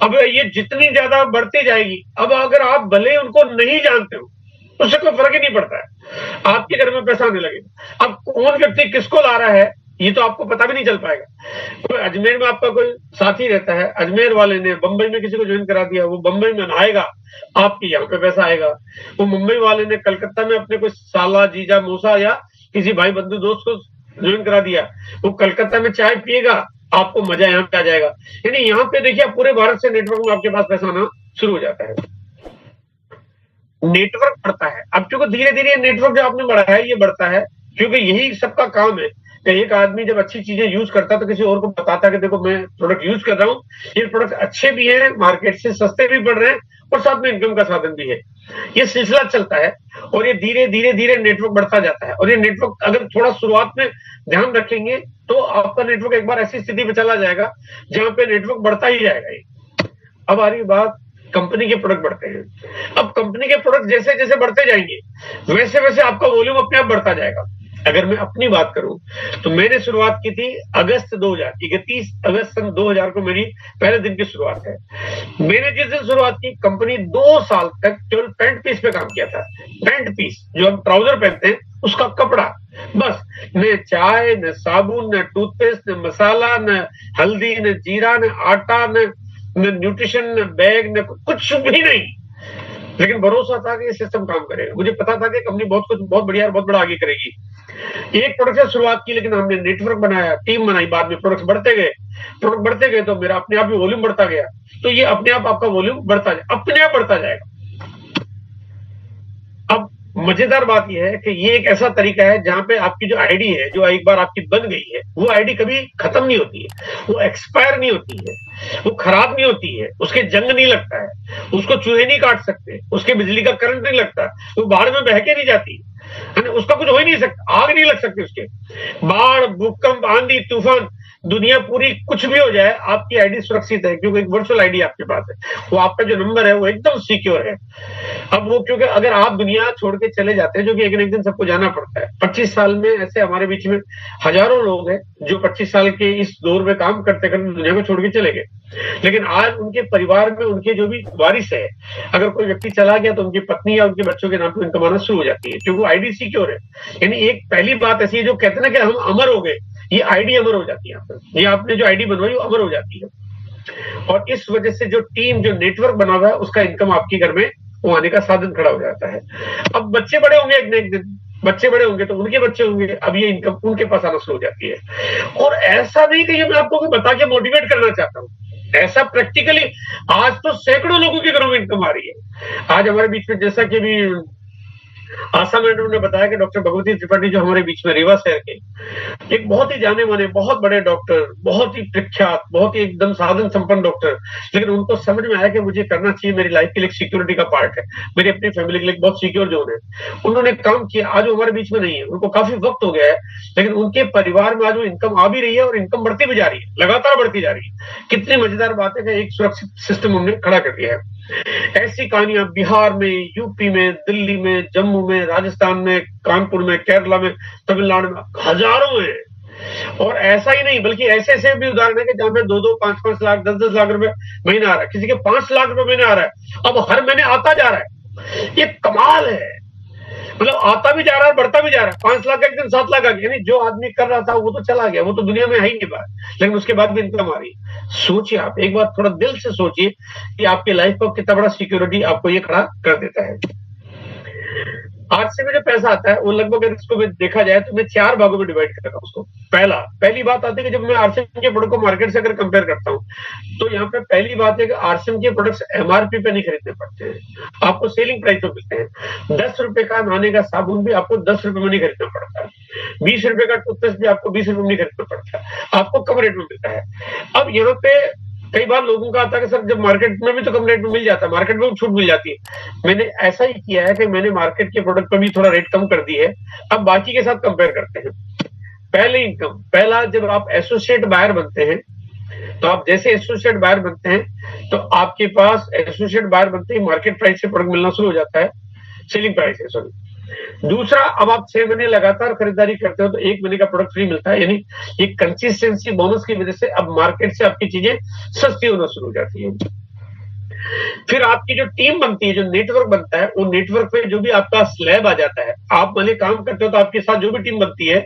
अब ये जितनी ज्यादा बढ़ती जाएगी, अब अगर आप भले उनको नहीं जानते हो उससे कोई फर्क ही नहीं पड़ता है, आपके घर में पैसा आने लगेगा। अब कौन व्यक्ति किसको ला रहा है ये तो आपको पता भी नहीं चल पाएगा। कोई अजमेर में आपका कोई साथी रहता है, अजमेर वाले ने बंबई में किसी को ज्वाइन करा दिया, वो बंबई में आएगा, आपके यहाँ पे पैसा आएगा। वो मुंबई वाले ने कलकत्ता में अपने कोई साला, जीजा, मौसा या किसी भाई बंधु दोस्त को ज्वाइन करा दिया, वो कलकत्ता में चाय पिएगा, आपको मजा यहाँ पे आ जाएगा। यानी यहाँ पे देखिए पूरे भारत से नेटवर्क में आपके पास पैसा आना शुरू हो जाता है, नेटवर्क बढ़ता है। अब क्योंकि धीरे धीरे नेटवर्क जो आपने बढ़ाया है ये बढ़ता है, क्योंकि यही सबका काम है कि एक आदमी जब अच्छी चीजें यूज करता है तो किसी और को बताता है कि देखो मैं प्रोडक्ट यूज कर रहा हूँ, ये प्रोडक्ट अच्छे भी हैं, मार्केट से सस्ते भी पड़ रहे हैं और साथ में इनकम का साधन भी है। ये सिलसिला चलता है और ये धीरे धीरे धीरे नेटवर्क बढ़ता जाता है। और ये नेटवर्क अगर थोड़ा शुरुआत में ध्यान रखेंगे तो आपका नेटवर्क एक बार ऐसी स्थिति पे चला जाएगा जहां पे नेटवर्क बढ़ता ही जाएगा। अब आ रही बात कंपनी के प्रोडक्ट बढ़ते हैं। अब कंपनी के प्रोडक्ट जैसे जैसे बढ़ते जाएंगे वैसे वैसे आपका वॉल्यूम अपने आप बढ़ता जाएगा। अगर मैं अपनी बात करूं तो मैंने शुरुआत की थी अगस्त 2000, 31 अगस्त सन 2000 को मेरी पहले दिन की शुरुआत है। मैंने जिस दिन शुरुआत की, कंपनी 2 साल तक केवल पैंट पीस पे काम किया था। पैंट पीस जो हम ट्राउजर पहनते हैं उसका कपड़ा, बस। न चाय, न साबुन, न टूथपेस्ट, न मसाला, न हल्दी, न जीरा, न आटा, न न्यूट्रिशन, न बैग, न कुछ भी नहीं। लेकिन भरोसा था कि ये सिस्टम काम करेगा। मुझे पता था कि कंपनी बहुत कुछ बहुत बढ़िया और बहुत बड़ा आगे करेगी। एक प्रोडक्ट से शुरुआत की, लेकिन हमने नेटवर्क बनाया, टीम बनाई, बाद में प्रोडक्ट बढ़ते गए तो मेरा अपने आप ही वॉल्यूम बढ़ता गया। तो ये अपने आप आपका वॉल्यूम अपने आप बढ़ता जाएगा। अब मजेदार बात यह है कि ये एक ऐसा तरीका है जहां पे आपकी जो आईडी है, जो एक बार आपकी बन गई है, वो आईडी कभी खत्म नहीं होती है, वो एक्सपायर नहीं होती है, वो खराब नहीं होती है, उसके जंग नहीं लगता है, उसको चूहे नहीं काट सकते, उसके बिजली का करंट नहीं लगता, वो बाढ़ में बह के नहीं जाती, उसका कुछ हो ही नहीं सकता, आग नहीं लग सकती उसके। बाढ़, भूकंप, आंधी, तूफान, दुनिया पूरी कुछ भी हो जाए, आपकी आईडी सुरक्षित है, क्योंकि एक वर्चुअल आईडी आपके पास है। वो आपका जो नंबर है वो एकदम सिक्योर है। अब वो क्योंकि अगर आप दुनिया छोड़ के चले जाते हैं, जो कि एक न एक दिन सबको जाना पड़ता है। 25 साल में ऐसे हमारे बीच में हजारों लोग हैं जो 25 साल के इस दौर में काम करते करते दुनिया को छोड़ के चले गए। लेकिन आज उनके परिवार में उनके जो भी वारिस है, अगर कोई व्यक्ति चला गया तो उनकी पत्नी या उनके बच्चों के नाम पे इनकम आना शुरू हो जाती है, क्योंकि आईडी सिक्योर है। यानी एक पहली बात ऐसी है जो कहते हैं ना कि हम अमर हो गए, ये आईडी अमर हो जाती है। ये आपने जो आईडी बनवाई वो अमर हो जाती है। और इस वजह से जो टीम, जो नेटवर्क बना हुआ है, उसका इनकम आपके घर में वो आने का साधन खड़ा हो जाता है। अब बच्चे बड़े होंगे, एक न एक दिन बच्चे बड़े होंगे तो उनके बच्चे होंगे, अब ये इनकम उनके पास आना शुरू हो जाती है। और ऐसा नहीं कि ये मैं आपको बता के मोटिवेट करना चाहता हूँ, ऐसा प्रैक्टिकली आज तो सैकड़ों लोगों के घरों में इनकम आ रही है। आज हमारे बीच में, जैसा कि अभी आशा मैडम ने बताया, कि डॉक्टर भगवती त्रिपाठी जो हमारे बीच में रीवा शहर के एक बहुत ही जाने माने, बहुत बड़े डॉक्टर, बहुत ही प्रख्यात, बहुत ही एकदम साधन संपन्न डॉक्टर, लेकिन उनको समझ में आया कि मुझे करना चाहिए, मेरी लाइफ के लिए सिक्योरिटी का पार्ट है, मेरी अपनी फैमिली के लिए बहुत सिक्योर जोन है। उन्होंने काम किया, आज वो हमारे बीच में नहीं है, उनको काफी वक्त हो गया है, लेकिन उनके परिवार में आज वो इनकम आ भी रही है और इनकम बढ़ती भी जा रही है, लगातार बढ़ती जा रही है। कितनी मजेदार बात है कि एक सुरक्षित सिस्टम हमने खड़ा कर दिया है। ऐसी कहानियां बिहार में, यूपी में, दिल्ली में, जम्मू में, राजस्थान में, कानपुर में, केरला में, तमिलनाडु में हजारों हैं। और ऐसा ही नहीं बल्कि ऐसे ऐसे भी उदाहरण है कि जहां पे 2-2, 5-5 लाख, 10-10 लाख रुपए महीना आ रहा है, किसी के 5 लाख रुपए महीना आ रहा है, अब हर महीने आता जा रहा है। ये कमाल है, मतलब आता भी जा रहा है, बढ़ता भी जा रहा है। 5 लाख का एक दिन 7 लाख आ गया, यानी जो आदमी कर रहा था वो तो चला गया, वो तो दुनिया में है ही नहीं बात, लेकिन उसके बाद भी इनकम आ रही है। सोचिए आप एक बार थोड़ा दिल से सोचिए कि आपकी लाइफ को कितना बड़ा सिक्योरिटी आपको ये खड़ा कर देता है। आरसी में जो पैसा आता है वो लगभग अगर इसको देखा जाए तो मैं 4 भागों में डिवाइड कर रहा हूँ उसको। पहली बात आती है कि जब मैं आरसीएम के प्रोडक्ट को मार्केट से अगर कंपेयर करता हूँ तो यहाँ पे पहली बात है कि आरसीएम के प्रोडक्ट्स एमआरपी पे नहीं खरीदने पड़ते हैं, आपको सेलिंग प्राइस पे मिलते हैं। 10 रुपए का नहाने का साबुन भी आपको 10 रुपए में नहीं खरीदना पड़ता है, 20 रुपए का टूथपेस्ट भी आपको 20 रुपए में नहीं खरीदना पड़ता, आपको कम रेट में मिलता है। अब यहाँ पे कई बार लोगों का आता है कि सर जब मार्केट में भी तो कम रेट में मिल जाता है, मार्केट में छूट मिल जाती है। मैंने ऐसा ही किया है कि मैंने मार्केट के प्रोडक्ट पर भी थोड़ा रेट कम कर दी है, अब बाकी के साथ कंपेयर करते हैं। पहला जब आप एसोसिएट बायर बनते हैं तो आप जैसे एसोसिएट बायर बनते हैं तो आपके पास एसोसिएट बायर बनते ही मार्केट प्राइस से प्रोडक्ट मिलना शुरू हो जाता है, सेलिंग प्राइस है सॉरी। दूसरा, अब आप 6 महीने लगातार खरीदारी करते हो तो 1 महीने का प्रोडक्ट फ्री मिलता है, यानी ये कंसिस्टेंसी बोनस की वजह से अब मार्केट से आपकी चीजें सस्ती होना शुरू हो जाती है। फिर आपकी जो टीम बनती है, जो नेटवर्क बनता है, वो नेटवर्क पे जो भी आपका स्लैब आ जाता है, आप भले काम करते हो तो आपके साथ जो भी टीम बनती है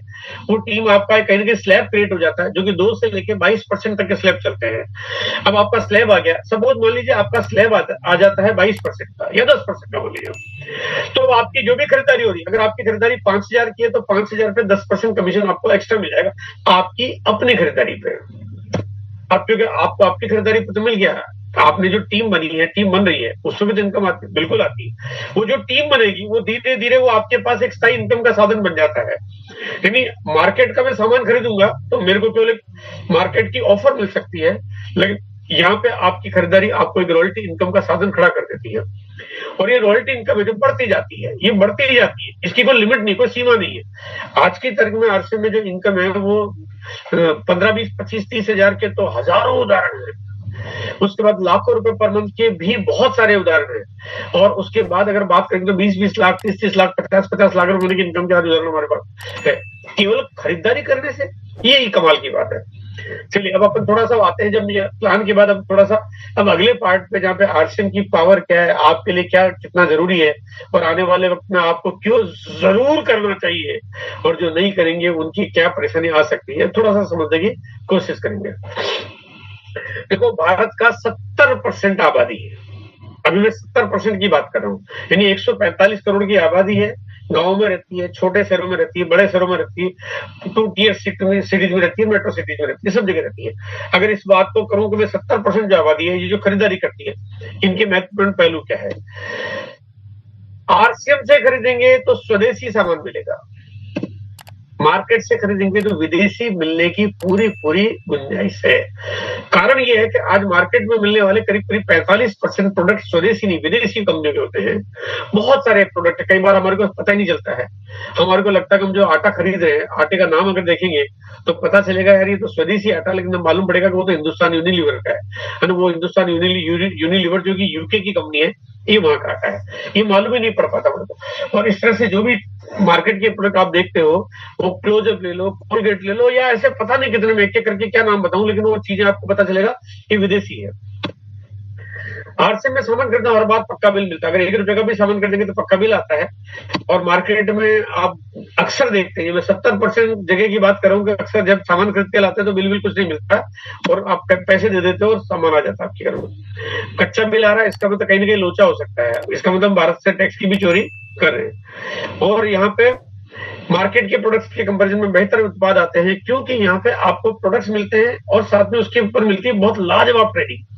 वो टीम आपका कहीं ना कहीं स्लैब क्रिएट हो जाता है, जो कि 2 से लेके 22% तक के स्लैब चलते हैं। अब आपका स्लैब आ गया, सपोज मान लीजिए आपका स्लैब आ जाता है 22% का या 10% का मान लीजिए, तो आपकी जो भी खरीदारी हो रही है, अगर आपकी खरीदारी 5,000 की है तो 5,000 पे 10% कमीशन आपको एक्स्ट्रा मिल जाएगा आपकी अपनी खरीदारी पे। अब क्योंकि आपको आपकी खरीदारी पे तो मिल गया, आपने जो टीम बनी है, टीम बन रही है, उसमें भी तो इनकम आती है, बिल्कुल आती है। वो जो टीम बनेगी वो धीरे धीरे वो आपके पास एक स्थायी इनकम का साधन बन जाता है। यानी मार्केट का मैं सामान खरीदूंगा तो मेरे को केवल मार्केट की ऑफर मिल सकती है, लेकिन यहाँ पे आपकी खरीदारी आपको एक रॉयल्टी इनकम का साधन खड़ा कर देती है। और ये रॉयल्टी इनकम है जो बढ़ती जाती है, ये बढ़ती ही जाती है, इसकी कोई लिमिट नहीं, कोई सीमा नहीं है। आज की तारीख में आरसीएम में जो इनकम है वो 15, 20, 25, 30 हजार के तो हजारों उदाहरण है, उसके बाद लाखों रुपए पर मंथ के भी बहुत सारे उदाहरण हैं, और उसके बाद अगर बात करें तो 20-20 लाख, 30-30 लाख, 50-50 लाख रुपए की इनकम के उदाहरण हमारे पास है, केवल खरीदारी करने से। यही कमाल की बात है। चलिए अब अपन थोड़ा सा आते हैं, जब ये प्लान के बाद अब थोड़ा सा अब अगले पार्ट पे, जहाँ पे आरसीएम की पावर क्या है, आपके लिए क्या कितना जरूरी है, और आने वाले वक्त में आपको क्यों जरूर करना चाहिए, और जो नहीं करेंगे उनकी क्या परेशानी आ सकती है, थोड़ा सा समझने की कोशिश करेंगे। देखो, भारत का 70% आबादी है, अभी मैं 70% की बात कर रहा हूँ, यानी 145 करोड़ की आबादी है, गांव में रहती है, छोटे शहरों में रहती है, बड़े शहरों में रहती है, 2 टियर सिटीज में रहती है, मेट्रो सिटीज में रहती है, सब जगह रहती है। अगर इस बात को करूं कि मैं 70% जो आबादी है, ये जो खरीदारी करती है, इनके महत्वपूर्ण पहलू क्या है। आरसीएम से खरीदेंगे तो स्वदेशी सामान मिलेगा, मार्केट से खरीदेंगे तो विदेशी मिलने की पूरी गुंजाइश है। कारण ये है कि आज मार्केट में मिलने वाले करीब 45% प्रोडक्ट स्वदेशी नहीं, विदेशी कंपनियों के होते हैं। बहुत सारे प्रोडक्ट, कई बार हमारे को पता ही नहीं चलता है, हमारे को लगता है कि हम जो आटा खरीद रहे हैं, आटे का नाम अगर देखेंगे तो पता चलेगा यार ये तो स्वदेशी आटा, लेकिन मालूम पड़ेगा कि वो तो हिंदुस्तान यूनिलीवर का है, वो हिंदुस्तान यूनिलीवर जो कि यूके की कंपनी है, ये वहां का आटा है, ये मालूम ही नहीं पड़ पाता मेरे को। और इस तरह से जो भी मार्केट के प्रोडक्ट आप देखते हो, वो क्लोजअप ले लो, कोलगेट ले लो, या ऐसे पता नहीं कितने में एक करके क्या नाम बताऊं, लेकिन वो चीजें आपको पता चलेगा कि विदेशी है। आरसीएम में सामान खरीदना हर बात पक्का बिल मिलता है, अगर 1 रुपए का भी सामान खरीदेंगे तो पक्का बिल आता है। और मार्केट में आप अक्सर देखते हैं, मैं 70% जगह की बात कर रहा हूँ कि अक्सर जब सामान खरीद के लाते हैं तो बिल कुछ नहीं मिलता, और आप पैसे दे देते हो और सामान आ जाता है आपके घर में। कच्चा बिल आ रहा है, इसका मतलब कहीं ना कहीं लोचा हो सकता है, इसका मतलब भारत से टैक्स की भी चोरी कर रहे हैं। और यहाँ पे मार्केट के प्रोडक्ट्स के कंपैरिजन में बेहतर उत्पाद आते हैं, क्योंकि यहाँ पे आपको प्रोडक्ट्स मिलते हैं और साथ में उसके ऊपर मिलती है बहुत लाजवाब ट्रेनिंग।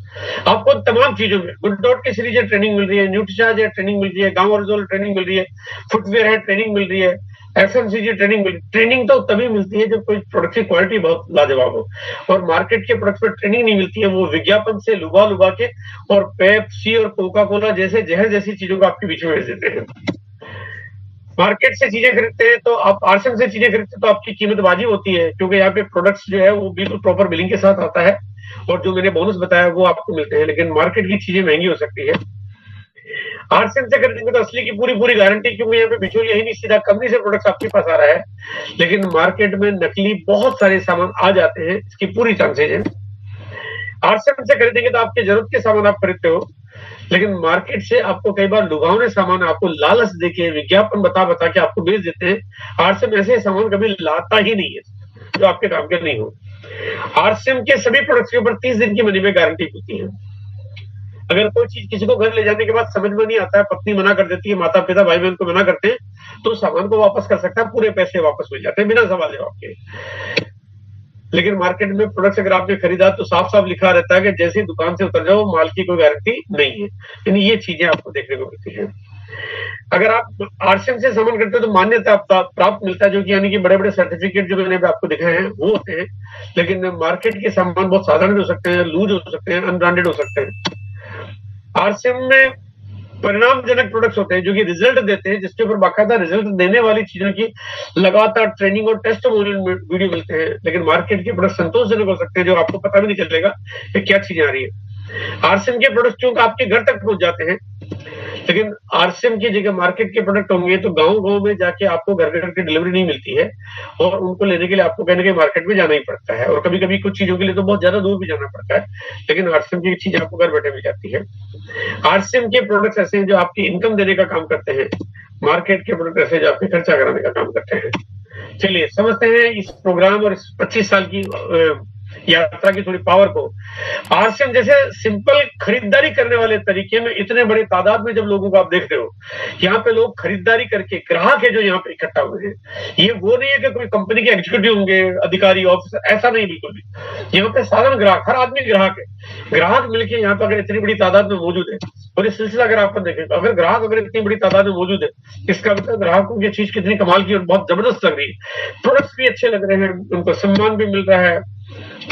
आपको तमाम चीजों में गुड डॉट की सीरीज है, ट्रेनिंग मिल रही है, न्यूट्रीचार्ज है, ट्रेनिंग मिल रही है, गांव ओरिजिनल ट्रेनिंग मिल रही है, फुटवेयर है, ट्रेनिंग मिल रही है, एफएमसीजी ट्रेनिंग मिल रही है। ट्रेनिंग तो तभी मिलती है जब कोई प्रोडक्ट की क्वालिटी बहुत लाजवाब हो, और मार्केट के प्रोडक्ट्स पर ट्रेनिंग नहीं मिलती है, वो विज्ञापन से लुभा लुभा के और पेप्सी और कोका कोला जैसे जहर जैसी चीजों को आपके बीच में भेज देते हैं। मार्केट से चीजें खरीदते हैं तो आप आरसीएम से चीजें खरीदते हैं तो आपकी कीमत वाजिब होती है, क्योंकि यहाँ पे प्रोडक्ट्स जो है वो बिल्कुल प्रॉपर बिलिंग के साथ आता है, और जो मैंने बोनस बताया वो आपको मिलते हैं, लेकिन मार्केट की चीजें महंगी हो सकती है। आरसीएम से खरीदेंगे तो असली की पूरी पूरी गारंटी, क्योंकि यहाँ पे बिचौलिया ही नहीं, सीधा कंपनी से प्रोडक्ट आपके पास आ रहा है। लेकिन मार्केट में नकली बहुत सारे सामान आ जाते हैं, इसकी पूरी चांसेज है। आरसीएम से खरीदेंगे तो आपके जरूरत के सामान आप खरीदते हो, लेकिन मार्केट से आपको कई बार लुभावने सामान आपको लालच देके विज्ञापन बता के आपको बेच देते हैं। आरसीएम ऐसे सामान कभी लाता ही नहीं है जो आपके काम के नहीं हो। आरसीएम के सभी प्रोडक्ट्स के ऊपर 30 दिन की मनी बैक गारंटी होती है। अगर कोई चीज किसी को घर ले जाने के बाद समझ में नहीं आता है, पत्नी मना कर देती है, माता पिता भाई बहन को मना करते हैं, तो सामान को वापस कर सकता है, पूरे पैसे वापस मिल जाते हैं बिना सवाल जवाब के। लेकिन मार्केट में प्रोडक्ट्स अगर आपने खरीदा तो साफ साफ लिखा रहता है कि जैसे ही दुकान से उतर जाओ माल की कोई गारंटी नहीं है। यानी ये चीजें आपको देखने को मिलती है। अगर आप आरसीएम से सामान करते हो तो मान्यता प्राप्त मिलता है, जो कि यानी कि बड़े बड़े सर्टिफिकेट जो मैंने आपको दिखाए हैं वो होते हैं। लेकिन मार्केट के सामान बहुत साधारण हो सकते हैं, लूज हो सकते हैं, अनब्रांडेड हो सकते हैं। आरसीएम में परिणामजनक प्रोडक्ट्स होते हैं जो कि रिजल्ट देते हैं, जिसके ऊपर बाकायदा रिजल्ट देने वाली चीजों की लगातार ट्रेनिंग और टेस्टिमोनियल वीडियो मिलते हैं। लेकिन मार्केट के प्रोडक्ट संतोषजनक हो सकते हैं जो आपको पता भी नहीं चलेगा कि क्या चीजें आ रही है। आरसीएम के प्रोडक्ट क्योंकि आपके घर तक पहुंच जाते हैं, लेकिन आरसीएम की जगह मार्केट के प्रोडक्ट होंगे तो गांव में जाके आपको घर घर की डिलीवरी नहीं मिलती है, और उनको लेने के लिए आपको कहीं ना कहीं मार्केट में जाना ही पड़ता है, और कभी कभी कुछ चीजों के लिए तो बहुत ज्यादा दूर भी जाना पड़ता है। लेकिन आरसीएम की चीज आपको घर बैठे मिल जाती है। आरसीएम के प्रोडक्ट्स ऐसे हैं जो आपकी इनकम देने का काम करते हैं, मार्केट के प्रोडक्ट ऐसे जो आपके खर्चा कराने का काम करते हैं। चलिए समझते हैं इस प्रोग्राम और इस 25 साल की यात्रा की थोड़ी पावर को। आरसीएम जैसे सिंपल खरीदारी करने वाले तरीके में इतने बड़े तादाद में जब लोगों को आप देख रहे हो, यहाँ पे लोग खरीदारी करके ग्राहक है जो यहाँ पे इकट्ठा हुए हैं। ये वो नहीं है कि कोई कंपनी के एग्जीक्यूटिव होंगे, अधिकारी, ऑफिसर, ऐसा नहीं, बिल्कुल भी। यहाँ पे साधारण ग्राहक, हर आदमी ग्राहक है। ग्राहक मिलकर यहाँ पे अगर इतनी बड़ी तादाद में मौजूद है, और ये सिलसिला अगर आप देखें तो अगर ग्राहक अगर इतनी बड़ी तादाद में मौजूद है, इसका मतलब ग्राहकों की चीज कितनी कमाल की और बहुत जबरदस्त लग रही है। प्रोडक्ट्स भी अच्छे लग रहे हैं, उनको सम्मान भी मिल रहा है,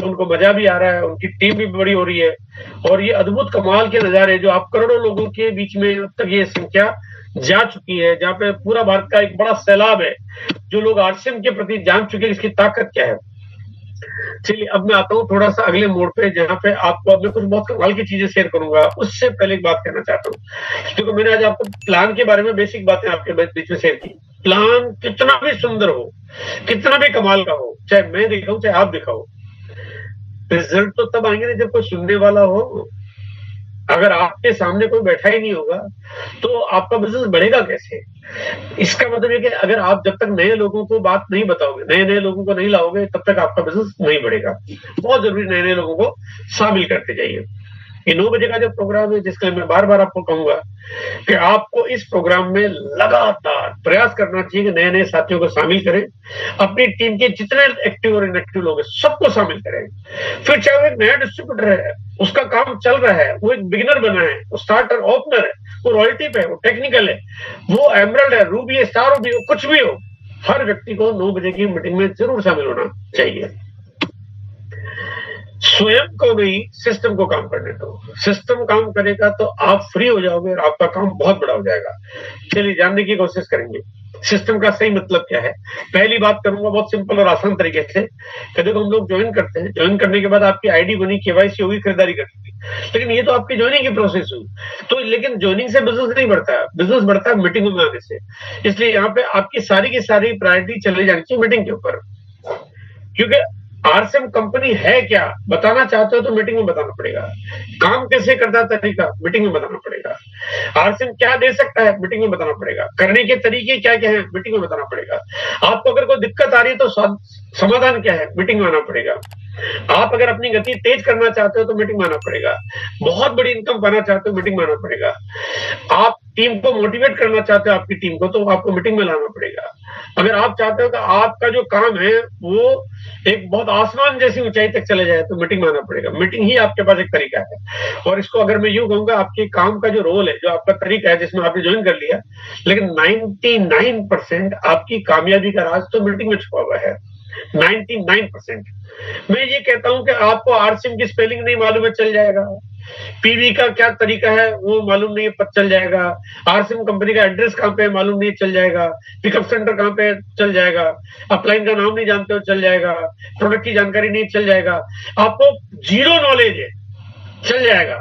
उनको मजा भी आ रहा है, उनकी टीम भी बड़ी हो रही है, और ये अद्भुत कमाल के नजारे जो आप करोड़ों लोगों के बीच में अब तक ये संख्या जा चुकी है, जहाँ पे पूरा भारत का एक बड़ा सैलाब है जो लोग आरसीएम के प्रति जान चुके हैं इसकी ताकत क्या है। चलिए अब मैं आता हूँ थोड़ा सा अगले मोड़ पे, जहाँ पे आपको अब मैं कुछ बहुत कमाल की चीजें शेयर करूंगा। उससे पहले एक बात कहना चाहता हूँ, क्योंकि मैंने आज आपको प्लान के बारे में बेसिक बातें आपके बीच में शेयर की। प्लान कितना भी सुंदर हो, कितना भी कमाल का हो, चाहे मैं दिखाऊं चाहे आप दिखाओ, रिजल्ट तो तब आएंगे ना जब कोई सुनने वाला हो। अगर आपके सामने कोई बैठा ही नहीं होगा तो आपका बिजनेस बढ़ेगा कैसे? इसका मतलब है कि अगर आप जब तक नए लोगों को बात नहीं बताओगे, नए लोगों को नहीं लाओगे, तब तक आपका बिजनेस नहीं बढ़ेगा। बहुत जरूरी नए लोगों को शामिल करते जाइए। ये 9 बजे का जो प्रोग्राम है, जिसके लिए मैं बार बार आपको कहूंगा कि आपको इस प्रोग्राम में लगातार प्रयास करना चाहिए कि नए साथियों को शामिल करें। अपनी टीम के जितने एक्टिव और इनएक्टिव लोग हैं सबको शामिल करें। फिर चाहे वो एक नया डिस्ट्रीब्यूटर है, उसका काम चल रहा है, वो एक बिगिनर बना है, वो स्टार्टर ओपनर है, वो रॉयल्टी पे है, वो टेक्निकल है, वो एमरल्ड है, रूबी है, स्टार रूबी हो, कुछ भी हो, हर व्यक्ति को 9 बजे की मीटिंग में जरूर शामिल होना चाहिए। स्वयं को नहीं, सिस्टम को काम करने दो। सिस्टम काम करेगा तो आप फ्री हो जाओगे और आपका काम बहुत बड़ा हो जाएगा। चलिए जानने की कोशिश करेंगे सिस्टम का सही मतलब क्या है। पहली बात करूंगा बहुत सिंपल और आसान तरीके से। कभी तो हम लोग ज्वाइन करते हैं, ज्वाइन करने के बाद आपकी आईडी बनी, केवाईसी होगी, खरीदारी करनी, लेकिन ये तो आपकी ज्वाइनिंग की प्रोसेस हुई। तो लेकिन ज्वाइनिंग से बिजनेस नहीं बढ़ता है, बिजनेस बढ़ता है मीटिंग में आने से। इसलिए यहाँ पे आपकी सारी की सारी प्रायोरिटी चली जानी चाहिए मीटिंग के ऊपर। क्योंकि आरसीएम कंपनी है क्या बताना चाहते हो तो मीटिंग में बताना पड़ेगा। काम कैसे करता है तरीका मीटिंग में बताना पड़ेगा। आरसीएम क्या दे सकता है मीटिंग में बताना पड़ेगा। करने के तरीके क्या क्या है मीटिंग में बताना पड़ेगा। आपको अगर कोई दिक्कत आ रही है तो समाधान क्या है मीटिंग में आना पड़ेगा। आप अगर अपनी गति तेज करना चाहते हो तो मीटिंग में आना पड़ेगा। बहुत बड़ी इनकम पाना चाहते हो मीटिंग में आना पड़ेगा। आप टीम को मोटिवेट करना चाहते हो आपकी टीम को, तो आपको मीटिंग में लाना पड़ेगा। अगर आप चाहते हो कि आपका जो काम है वो एक बहुत आसमान जैसी ऊंचाई तक चले जाए तो मीटिंग में आना पड़ेगा। मीटिंग ही आपके पास एक तरीका है। और इसको अगर मैं यूं कहूंगा, आपके काम का जो रोल है, जो आपका तरीका है जिसमें आपने ज्वाइन कर लिया, लेकिन 99% आपकी कामयाबी का राज तो मीटिंग में छुपा हुआ है। 99%। मैं ये कहता हूं कि आपको आरसीएम की स्पेलिंग नहीं मालूम है, चल जाएगा। पीवी का क्या तरीका है वो मालूम नहीं है, पता चल जाएगा। आरसीएम कंपनी का एड्रेस कहां पे है मालूम नहीं, चल जाएगा। पिकअप सेंटर कहां पे है, चल जाएगा। अपलाइन का नाम नहीं जानते हो, चल जाएगा। प्रोडक्ट की जानकारी नहीं, चल जाएगा। आपको जीरो नॉलेज है, चल जाएगा।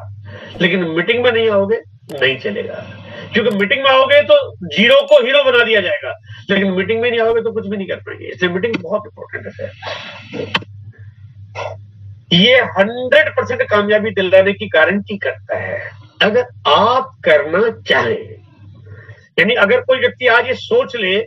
लेकिन मीटिंग में नहीं आओगे, नहीं चलेगा। क्योंकि मीटिंग में आओगे तो जीरो को हीरो बना दिया जाएगा, लेकिन मीटिंग में नहीं आओगे तो कुछ भी नहीं कर पाएंगे। इसलिए मीटिंग बहुत इंपॉर्टेंट है। ये 100% कामयाबी दिलाने की गारंटी करता है अगर आप करना चाहें। यानी अगर कोई व्यक्ति आज ये सोच ले,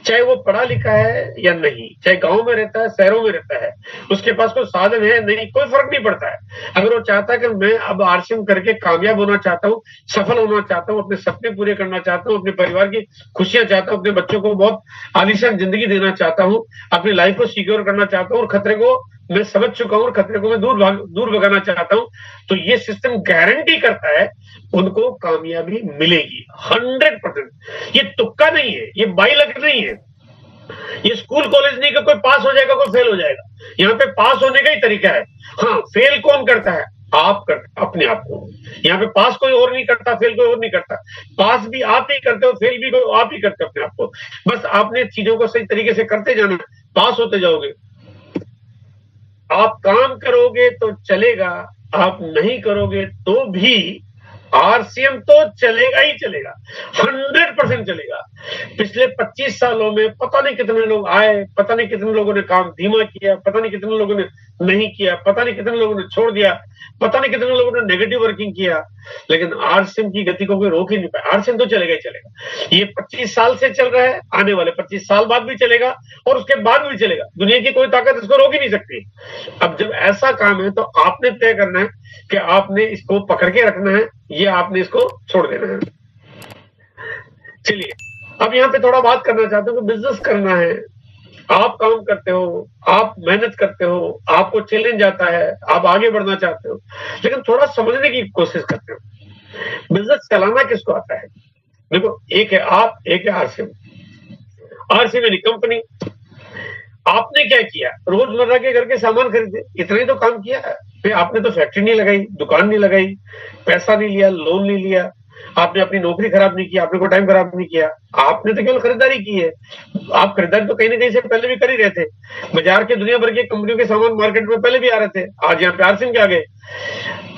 चाहे वो पढ़ा लिखा है या नहीं, चाहे गांव में रहता है, शहरों में रहता है, उसके पास कोई साधन है नहीं, कोई फर्क नहीं पड़ता है। अगर वो चाहता है कि मैं अब आरसीएम करके कामयाब होना चाहता हूँ, सफल होना चाहता हूँ, अपने सपने पूरे करना चाहता हूँ, अपने परिवार की खुशियां चाहता हूँ, अपने बच्चों को बहुत आलीशान जिंदगी देना चाहता हूँ, अपनी लाइफ को सिक्योर करना चाहता हूँ और खतरे को मैं समझ चुका हूं और खतरे को मैं दूर भगाना चाहता हूं, तो ये सिस्टम गारंटी करता है उनको कामयाबी मिलेगी 100%। ये तुक्का नहीं है, ये बाई लक नहीं है, ये स्कूल कॉलेज नहीं कि कोई पास हो जाएगा कोई फेल हो जाएगा। यहाँ पे पास होने का ही तरीका है। हाँ, फेल कौन करता है? आप करते अपने आप को। यहाँ पे पास कोई और नहीं करता, फेल कोई और नहीं करता। पास भी आप ही करते हो, फेल भी आप ही करते हो अपने आप को। बस आपने चीजों को सही तरीके से करते जाना, पास होते जाओगे। आप काम करोगे तो चलेगा, आप नहीं करोगे तो भी आरसीएम तो चलेगा ही चलेगा, 100% चलेगा। पिछले 25 सालों में पता नहीं कितने लोग आए, पता नहीं कितने लोगों ने काम धीमा किया, पता नहीं कितने लोगों ने नहीं किया, पता नहीं कितने लोगों ने छोड़ दिया, पता नहीं कितने लोगों ने नेगेटिव वर्किंग किया, लेकिन आरसीएम की गति को कोई रोक ही नहीं पाया। आरसीएम तो चलेगा ही चलेगा। ये 25 साल से चल रहा है, आने वाले 25 साल बाद भी चलेगा और उसके बाद भी चलेगा। दुनिया की कोई ताकत इसको रोक ही नहीं सकती। अब जब ऐसा काम है तो आपने तय करना है कि आपने इसको पकड़ के रखना है या आपने इसको छोड़ देना है। चलिए अब यहाँ पे थोड़ा बात करना चाहता हूँ कि बिजनेस करना है, आप काम करते हो, आप मेहनत करते हो, आपको चैलेंज आता है, आप आगे बढ़ना चाहते हो, लेकिन थोड़ा समझने की कोशिश करते हो बिजनेस चलाना किसको आता है। देखो, एक है आप, एक है आरसीएम। आरसीएम यानी कंपनी। आपने क्या किया? रोजमर्रा के घर के सामान खरीदे, इतना ही तो काम किया है। फिर आपने तो फैक्ट्री नहीं लगाई, दुकान नहीं लगाई, पैसा नहीं लिया, लोन नहीं लिया, आपने अपनी नौकरी खराब नहीं की, आपने कोई टाइम खराब नहीं किया, आपने तो केवल खरीदारी की है। आप खरीदारी तो कहीं ना कहीं से पहले भी कर ही रहे थे। बाजार के दुनिया भर की कंपनियों के सामान मार्केट में पहले भी आ रहे थे। आज यहाँ पे आरसीएम के आगे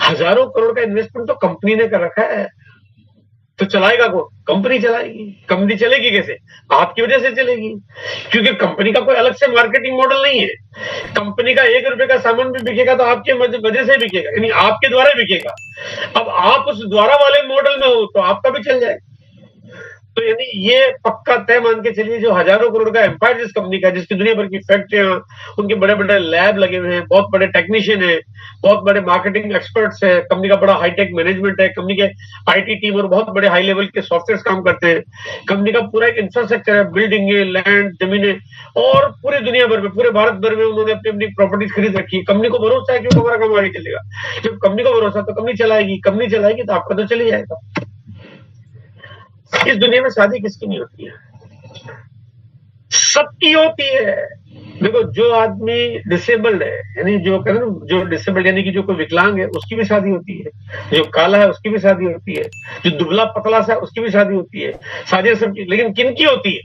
हजारों करोड़ का इन्वेस्टमेंट तो कंपनी ने कर रखा है, तो चलाएगा कौन? कंपनी चलाएगी। कंपनी चलेगी कैसे? आपकी वजह से चलेगी, क्योंकि कंपनी का कोई अलग से मार्केटिंग मॉडल नहीं है। कंपनी का 1 रुपए का सामान भी बिकेगा तो आपके वजह से बिकेगा, यानी आपके द्वारा बिकेगा। अब आप उस द्वारा वाले मॉडल में हो तो आपका भी चल जाएगा। तो यानी ये पक्का तय मान के चलिए, जो हजारों करोड़ का एम्पायर जिस कंपनी का, जिसकी दुनिया भर की फैक्ट्रियां, उनके बड़े बड़े लैब लगे हुए हैं, बहुत बड़े टेक्नीशियन है, बहुत बड़े मार्केटिंग एक्सपर्ट्स है, कंपनी का बड़ा हाईटेक मैनेजमेंट है, कंपनी के आईटी टीम और बहुत बड़े हाई लेवल के सॉफ्टवेयर काम करते हैं, कंपनी का पूरा एक इंफ्रास्ट्रक्चर है, बिल्डिंग, लैंड, जमीनें, और पूरी दुनिया भर में, पूरे भारत भर में उन्होंने अपनी अपनी प्रॉपर्टीज खरीद रखी है। कंपनी को भरोसा है कि हमारा काम आगे चलेगा। जब कंपनी को भरोसा तो कंपनी चलाएगी, कंपनी चलाएगी तो आपका तो चले जाएगा। इस दुनिया में शादी किसकी नहीं होती है? सबकी होती है। देखो, जो आदमी डिसेबल्ड है, यानी जो कहते हैं जो डिसेबल्ड यानी कि जो कोई विकलांग है, उसकी भी शादी होती है। जो काला है उसकी भी शादी होती है। जो दुबला पतला सा है उसकी भी शादी होती है। शादी सबकी, लेकिन किनकी होती है?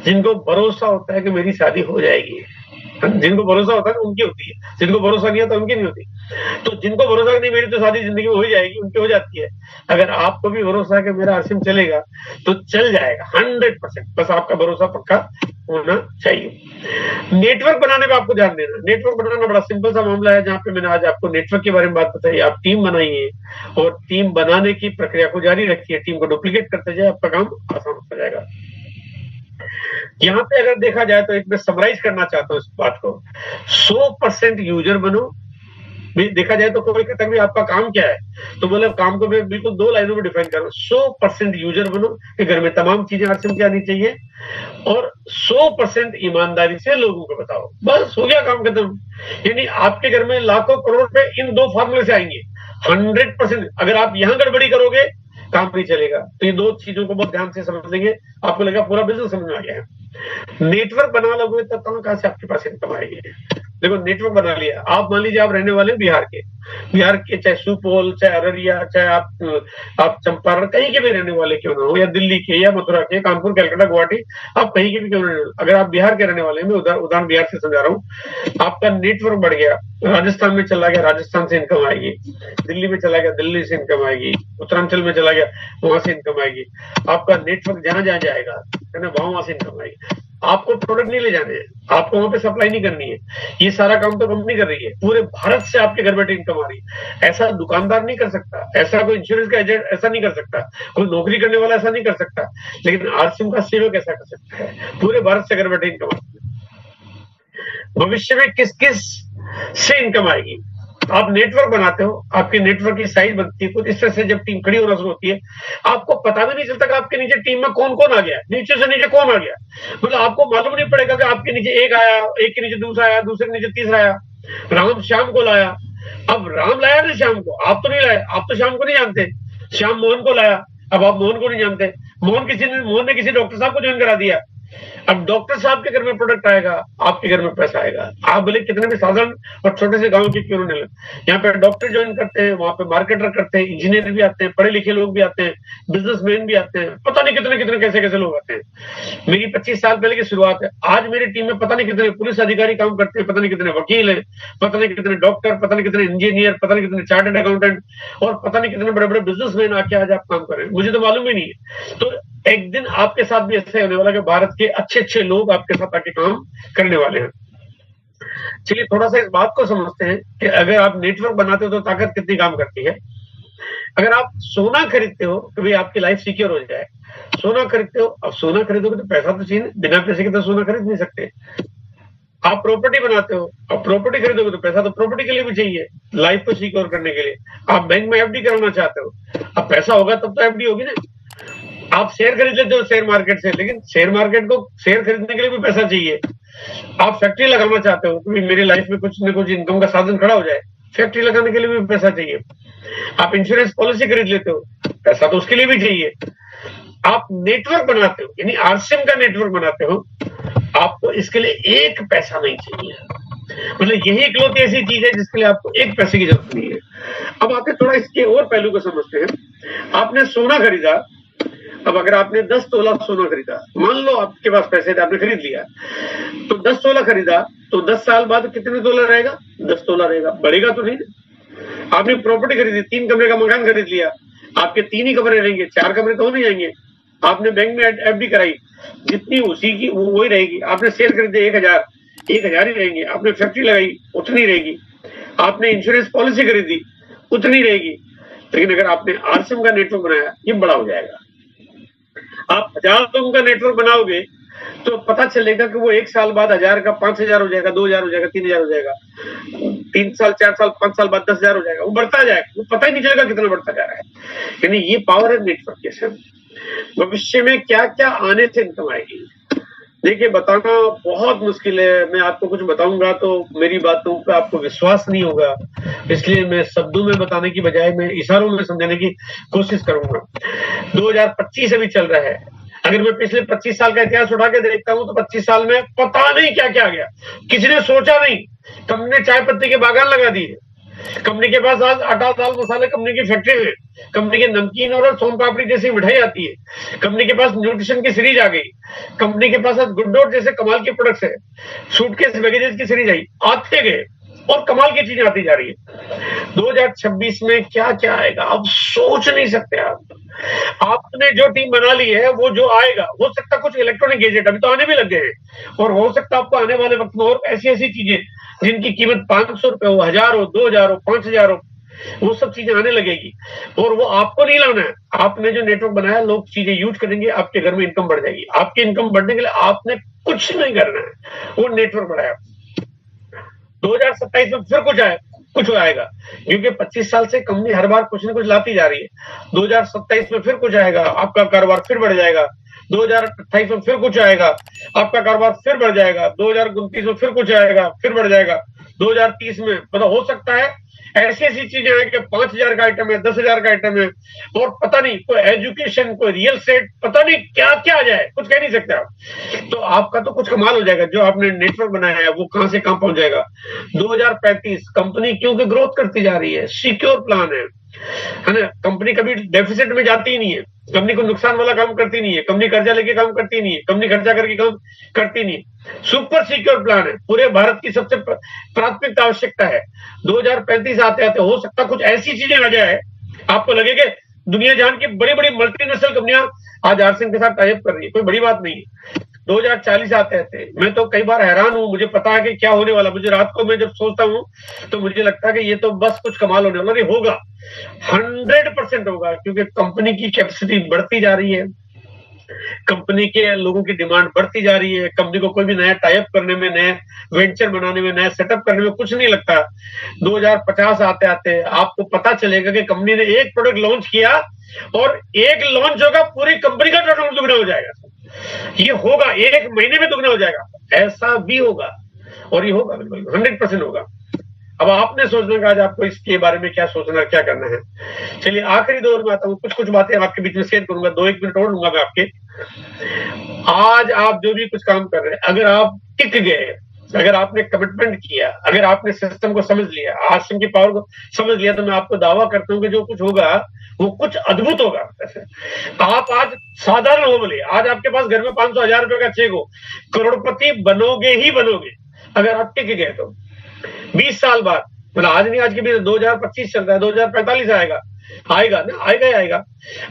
जिनको भरोसा होता है कि मेरी शादी हो जाएगी। जिनको भरोसा होता है उनकी होती है, जिनको भरोसा नहीं होता उनकी नहीं होती। तो जिनको भरोसा नहीं मेरी तो शादी जिंदगी में हो जाएगी, उनकी हो जाती है। अगर आपको भी भरोसा है कि मेरा आरसीएम चलेगा तो चल जाएगा 100%। बस आपका भरोसा पक्का होना चाहिए। नेटवर्क बनाने में आपको ध्यान देना। नेटवर्क बनाना बड़ा सिंपल सा मामला है, जहां पे मैंने आज आपको नेटवर्क के बारे में बात बताई। आप टीम बनाइए और टीम बनाने की प्रक्रिया को जारी रखिए, टीम को डुप्लीकेट करते जाए, आपका काम आसान हो जाएगा। यहाँ पे अगर देखा जाए तो एक मैं समराइज करना चाहता हूँ इस बात को। 100% यूजर बनो। देखा जाए तो कोई कहता है आपका काम क्या है, तो बोले काम को मैं बिल्कुल 2 लाइनों में डिफाइन करूँ। 100% यूजर बनो कि घर में तमाम चीजें आरसीएम की आनी चाहिए, और 100% ईमानदारी से लोगों को बताओ। बस हो गया काम खत्म। यानी आपके घर में लाखों करोड़ रुपए इन 2 फॉर्मूले से आएंगे 100%। अगर आप यहाँ गड़बड़ी करोगे काम नहीं चलेगा। तो ये 2 चीजों को बहुत ध्यान से समझ लेंगे, आपको लगेगा पूरा बिजनेस समझ में आ गया है। नेटवर्क बना लोगे तो कहां से आपके पास इनकम आएगी। देखो नेटवर्क बना लिया। आप मान लीजिए आप रहने वाले बिहार के चाहे सुपौल, चाहे अररिया, चाहे आप चंपारण, कहीं के भी रहने वाले क्यों ना हो, या दिल्ली के, या मथुरा के, कानपुर, कलकत्ता, गुवाहाटी, आप कहीं के भी क्यों ना हो, अगर आप बिहार के रहने वाले हैं, मैं उदाहरण बिहार से समझा रहा हूँ, आपका नेटवर्क बढ़ गया, राजस्थान में चला गया, राजस्थान से इनकम आएगी, दिल्ली में चला गया, दिल्ली से इनकम आएगी, उत्तरांचल में चला गया, वहां से इनकम आएगी। आपका नेटवर्क जहां जहां जाएगा है ना, वहां से इनकम आएगी। आपको प्रोडक्ट नहीं ले जाने हैं, आपको वहां पे सप्लाई नहीं करनी है, ये सारा काम तो कंपनी कर रही है, पूरे भारत से आपके घर बैठे इनकम आ रही है। ऐसा दुकानदार नहीं कर सकता, ऐसा कोई इंश्योरेंस का एजेंट ऐसा नहीं कर सकता, कोई नौकरी करने वाला ऐसा नहीं कर सकता, लेकिन आरसीएम का सेवक ऐसा कर सकता है, पूरे भारत से घर बैठे इनकम आती है। भविष्य में किस किस से इनकम आएगी, आप नेटवर्क बनाते हो, आपके नेटवर्क की साइज बनती है कुछ इस तरह से, जब टीम खड़ी होना शुरू होती है, आपको पता भी नहीं चलता कि आपके नीचे टीम में कौन कौन आ गया, नीचे से नीचे कौन आ गया, मतलब आपको मालूम नहीं पड़ेगा कि आपके नीचे एक आया, एक के नीचे दूसरा आया, दूसरे के नीचे तीसरा आया, राम श्याम को लाया। अब राम लाया ना श्याम को, आप तो नहीं लाए, आप तो श्याम को नहीं जानते, श्याम मोहन को लाया, अब आप मोहन को नहीं जानते, मोहन ने किसी डॉक्टर साहब को ज्वाइन करा दिया, अब डॉक्टर साहब के घर में प्रोडक्ट आएगा, आपके घर में पैसा आएगा। आप भले कितने भी साधारण और छोटे से गांव के क्यों नहीं लगे, यहाँ पे डॉक्टर ज्वाइन करते हैं, वहां पे मार्केटर करते हैं, इंजीनियर भी आते हैं, पढ़े लिखे लोग भी आते हैं, बिजनेसमैन भी आते हैं, पता नहीं कितने कितने कैसे कैसे लोग आते हैं। मेरी 25 साल पहले की शुरुआत है, आज मेरी टीम में पता नहीं कितने पुलिस अधिकारी काम करते हैं, पता नहीं कितने वकील है, पता नहीं कितने डॉक्टर, पता नहीं कितने इंजीनियर, पता नहीं कितने चार्टर्ड अकाउंटेंट, और पता नहीं कितने बड़े बड़े बिजनेसमैन आके आज आप काम कर रहे हैं, मुझे तो मालूम ही नहीं है। तो एक दिन आपके साथ भी ऐसे होने वाला कि भारत के अच्छे अच्छे लोग आपके साथ आके काम करने वाले हैं। चलिए थोड़ा सा इस बात को समझते हैं कि अगर आप नेटवर्क बनाते हो तो ताकत कितनी काम करती है। अगर आप सोना खरीदते हो तो भाई आपकी लाइफ सिक्योर हो जाए, सोना खरीदते हो, अब सोना खरीदोगे तो पैसा तो चाहिए, बिना पैसे के तो सोना खरीद नहीं सकते। आप प्रॉपर्टी बनाते हो, अब प्रॉपर्टी खरीदोगे तो पैसा तो प्रॉपर्टी के लिए भी चाहिए, लाइफ को सिक्योर करने के लिए। आप बैंक में एफडी कराना चाहते हो, अब पैसा होगा तब तो एफडी होगी ना। आप शेयर खरीद लेते हो शेयर मार्केट से, लेकिन शेयर मार्केट को शेयर खरीदने के लिए भी पैसा चाहिए। आप फैक्ट्री लगाना चाहते हो कि मेरी लाइफ में कुछ न कुछ इनकम का साधन खड़ा हो जाए, फैक्ट्री लगाने के लिए भी पैसा चाहिए। आप इंश्योरेंस पॉलिसी खरीद लेते हो, पैसा तो उसके लिए भी चाहिए। आप नेटवर्क बनाते हो, यानी आरसीएम का नेटवर्क बनाते हो, आपको इसके लिए एक पैसा नहीं चाहिए, मतलब यही इकलौती ऐसी चीज है जिसके लिए आपको एक पैसे की जरूरत नहीं है। अब आते थोड़ा इसके और पहलू को समझते हैं। आपने सोना खरीदा, अब अगर आपने 10 तोला सोना खरीदा, मान लो आपके पास पैसे थे, आपने खरीद लिया, तो 10 तोला खरीदा, तो 10 साल बाद कितने तोला रहेगा? 10 तोला रहेगा, बढ़ेगा तो नहीं। आपने प्रॉपर्टी खरीदी, 3 कमरे का मकान खरीद लिया, आपके 3 ही कमरे रहेंगे, 4 कमरे तो हो नहीं जाएंगे। आपने बैंक में एफडी कराई, जितनी उसी की वही रहेगी। आपने शेयर खरीदे 1000 ही रहेंगे। आपने फैक्ट्री लगाई, उतनी रहेगी। आपने इंश्योरेंस पॉलिसी खरीदी, उतनी रहेगी। लेकिन अगर आपने आरसीएम का नेटवर्क बनाया, ये बड़ा हो जाएगा। आप 1000 लोगों का नेटवर्क बनाओगे तो पता चलेगा कि वो 1 साल बाद 1000 का 5000 हो जाएगा, 2000 हो जाएगा, 3000 हो जाएगा, 3 साल, 4 साल, 5 साल बाद 10000 हो जाएगा, वो बढ़ता जाएगा, वो पता ही नहीं चलेगा कितना बढ़ता जा रहा है। यानी ये पावर है नेटवर्क के साथ। भविष्य में क्या क्या आने से इनकम आएगी, देखिए बताना बहुत मुश्किल है। मैं आपको कुछ बताऊंगा तो मेरी बातों पे आपको विश्वास नहीं होगा, इसलिए मैं शब्दों में बताने की बजाय मैं इशारों में समझाने की कोशिश करूंगा। 2025 अभी चल रहा है, अगर मैं पिछले 25 साल का इतिहास उठा के देखता हूं तो 25 साल में पता नहीं क्या क्या आ गया, किसी ने सोचा नहीं। कंपनी ने चाय पत्ती के बागान लगा दिए, कंपनी के पास आज आटा दाल मसाले कंपनी की फैक्ट्री है, कंपनी के नमकीन और सोन पापड़ी जैसी मिठाई आती है, कंपनी के पास न्यूट्रिशन की सीरीज आ गई, कंपनी के पास आज गुड्डोर जैसे कमाल के प्रोडक्ट्स है, सूटकेस बैगेजेस की सीरीज आई, आते गए और कमाल की चीजें आती जा रही है। 2026 में क्या क्या आएगा आप सोच नहीं सकते। आपने जो टीम बना ली है वो जो आएगा, हो सकता कुछ इलेक्ट्रॉनिक गैजेट अभी तो आने भी लग गए हैं, और हो सकता आपको आने वाले वक्त में और ऐसी ऐसी चीजें जिनकी कीमत 500 रुपए हो, 1000 हो, 2000 हो, 5000 हो, वो सब चीजें आने लगेगी। और वो आपको नहीं लाना है, आपने जो नेटवर्क बनाया लोग चीजें यूज करेंगे, आपके घर में इनकम बढ़ जाएगी। आपकी इनकम बढ़ने के लिए आपने कुछ नहीं करना है, वो नेटवर्क बढ़ाया। 2027 में फिर कुछ आएगा, क्योंकि 25 साल से कंपनी हर बार कुछ न कुछ लाती जा रही है। 2027 में फिर कुछ आएगा, आपका कारोबार फिर बढ़ जाएगा। 2028 में फिर कुछ आएगा, आपका कारोबार फिर बढ़ जाएगा। 2029 में फिर कुछ आएगा, फिर बढ़ जाएगा। 2030 में मतलब हो सकता है ऐसी ऐसी चीजें हैं कि 5,000 का आइटम है, 10,000 का आइटम है, और पता नहीं कोई एजुकेशन, कोई रियल एस्टेट, पता नहीं क्या क्या आ जाए, कुछ कह नहीं सकते आप। तो आपका तो कुछ कमाल हो जाएगा, जो आपने नेटवर्क बनाया है वो कहां से कहां पहुंच जाएगा। 2035 कंपनी क्योंकि ग्रोथ करती जा रही है, सिक्योर प्लान है ना। कंपनी कभी डेफिसिट में जाती ही नहीं है, कंपनी को नुकसान वाला काम करती नहीं है, कंपनी कर्जा लेके काम करती नहीं है, कंपनी खर्चा करके काम करती नहीं है। सुपर सिक्योर प्लान है, पूरे भारत की सबसे प्राथमिकता आवश्यकता है। 2035 आते आते हो सकता कुछ ऐसी चीजें आ जाए, आपको लगे कि दुनिया जहां की बड़ी बड़ी मल्टीनेशनल कंपनियां आज आरसीएम के साथ टाइप कर रही है, कोई बड़ी बात नहीं है। 2040 आते थे, मैं तो कई बार हैरान हूं, मुझे पता है कि क्या होने वाला। मुझे रात को मैं जब सोचता हूं तो मुझे लगता है कि ये तो बस कुछ कमाल होने वाला। नहीं होगा, 100% होगा, क्योंकि कंपनी की कैपेसिटी बढ़ती जा रही है, कंपनी के लोगों की डिमांड बढ़ती जा रही है। कंपनी को कोई भी नया टाइप करने में, नए वेंचर बनाने में, नया सेटअप करने में कुछ नहीं लगता। 2050 आते आते आपको पता चलेगा कि कंपनी ने एक प्रोडक्ट लॉन्च किया और एक लॉन्च होगा, पूरी कंपनी का टर्नओवर दुगना हो जाएगा। ये होगा, एक महीने में दुगना हो जाएगा, ऐसा भी होगा, और ये होगा, बिल्कुल 100% होगा। अब आपने सोचना कि आज आपको इसके बारे में क्या सोचना, क्या करना है। चलिए आखिरी दौर में आता हूँ, कुछ कुछ बातें आपके बीच में शेयर करूंगा, 2-1 मिनट और लूंगा मैं आपके। आज आप जो भी कुछ काम कर रहे हैं, अगर आप टिक गए, अगर आपने कमिटमेंट किया, अगर आपने सिस्टम को समझ लिया, आश्रम की पावर को समझ लिया, तो मैं आपको दावा करता हूं कि जो कुछ होगा वो कुछ अद्भुत होगा। आप आज साधारण हो, बोले आज आपके पास घर में 500,000 रुपए का चेक हो, करोड़पति बनोगे ही बनोगे अगर आप टिक गए तो। 20 साल बाद, मतलब आज नहीं, आज के भी 2025 चल रहा है, 2045 आएगा, आएगा ना, आएगा ही आएगा।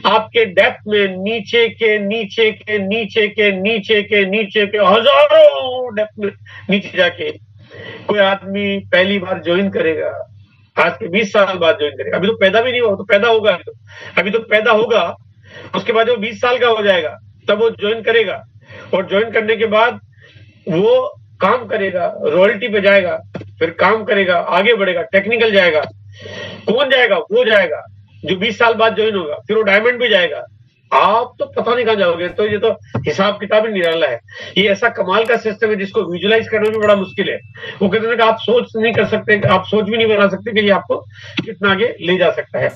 आपके डेप्थ में नीचे के नीचे के नीचे के नीचे के नीचे के हजारों डेप्थ में नीचे जाके कोई आदमी पहली बार ज्वाइन करेगा, आज के 20 साल बाद ज्वाइन करेगा। अभी तो पैदा भी नहीं हुआ, तो पैदा होगा, अभी तो पैदा होगा, उसके बाद वो 20 साल का हो जाएगा, तब वो ज्वाइन करेगा, और ज्वाइन करने के बाद वो काम करेगा, रॉयल्टी पे जाएगा, फिर काम करेगा, आगे बढ़ेगा, टेक्निकल जाएगा। कौन जाएगा? वो जाएगा जो 20 साल बाद ज्वाइन होगा, फिर वो डायमंड भी जाएगा। आप तो पता नहीं कहां जाओगे। तो ये तो हिसाब किताब ही निराला है। ये ऐसा कमाल का सिस्टम है जिसको विजुलाइज करना भी बड़ा मुश्किल है। वो कहते हैं कि आप सोच नहीं कर सकते, आप सोच भी नहीं बना सकते कि ये आपको कितना आगे ले जा सकता है।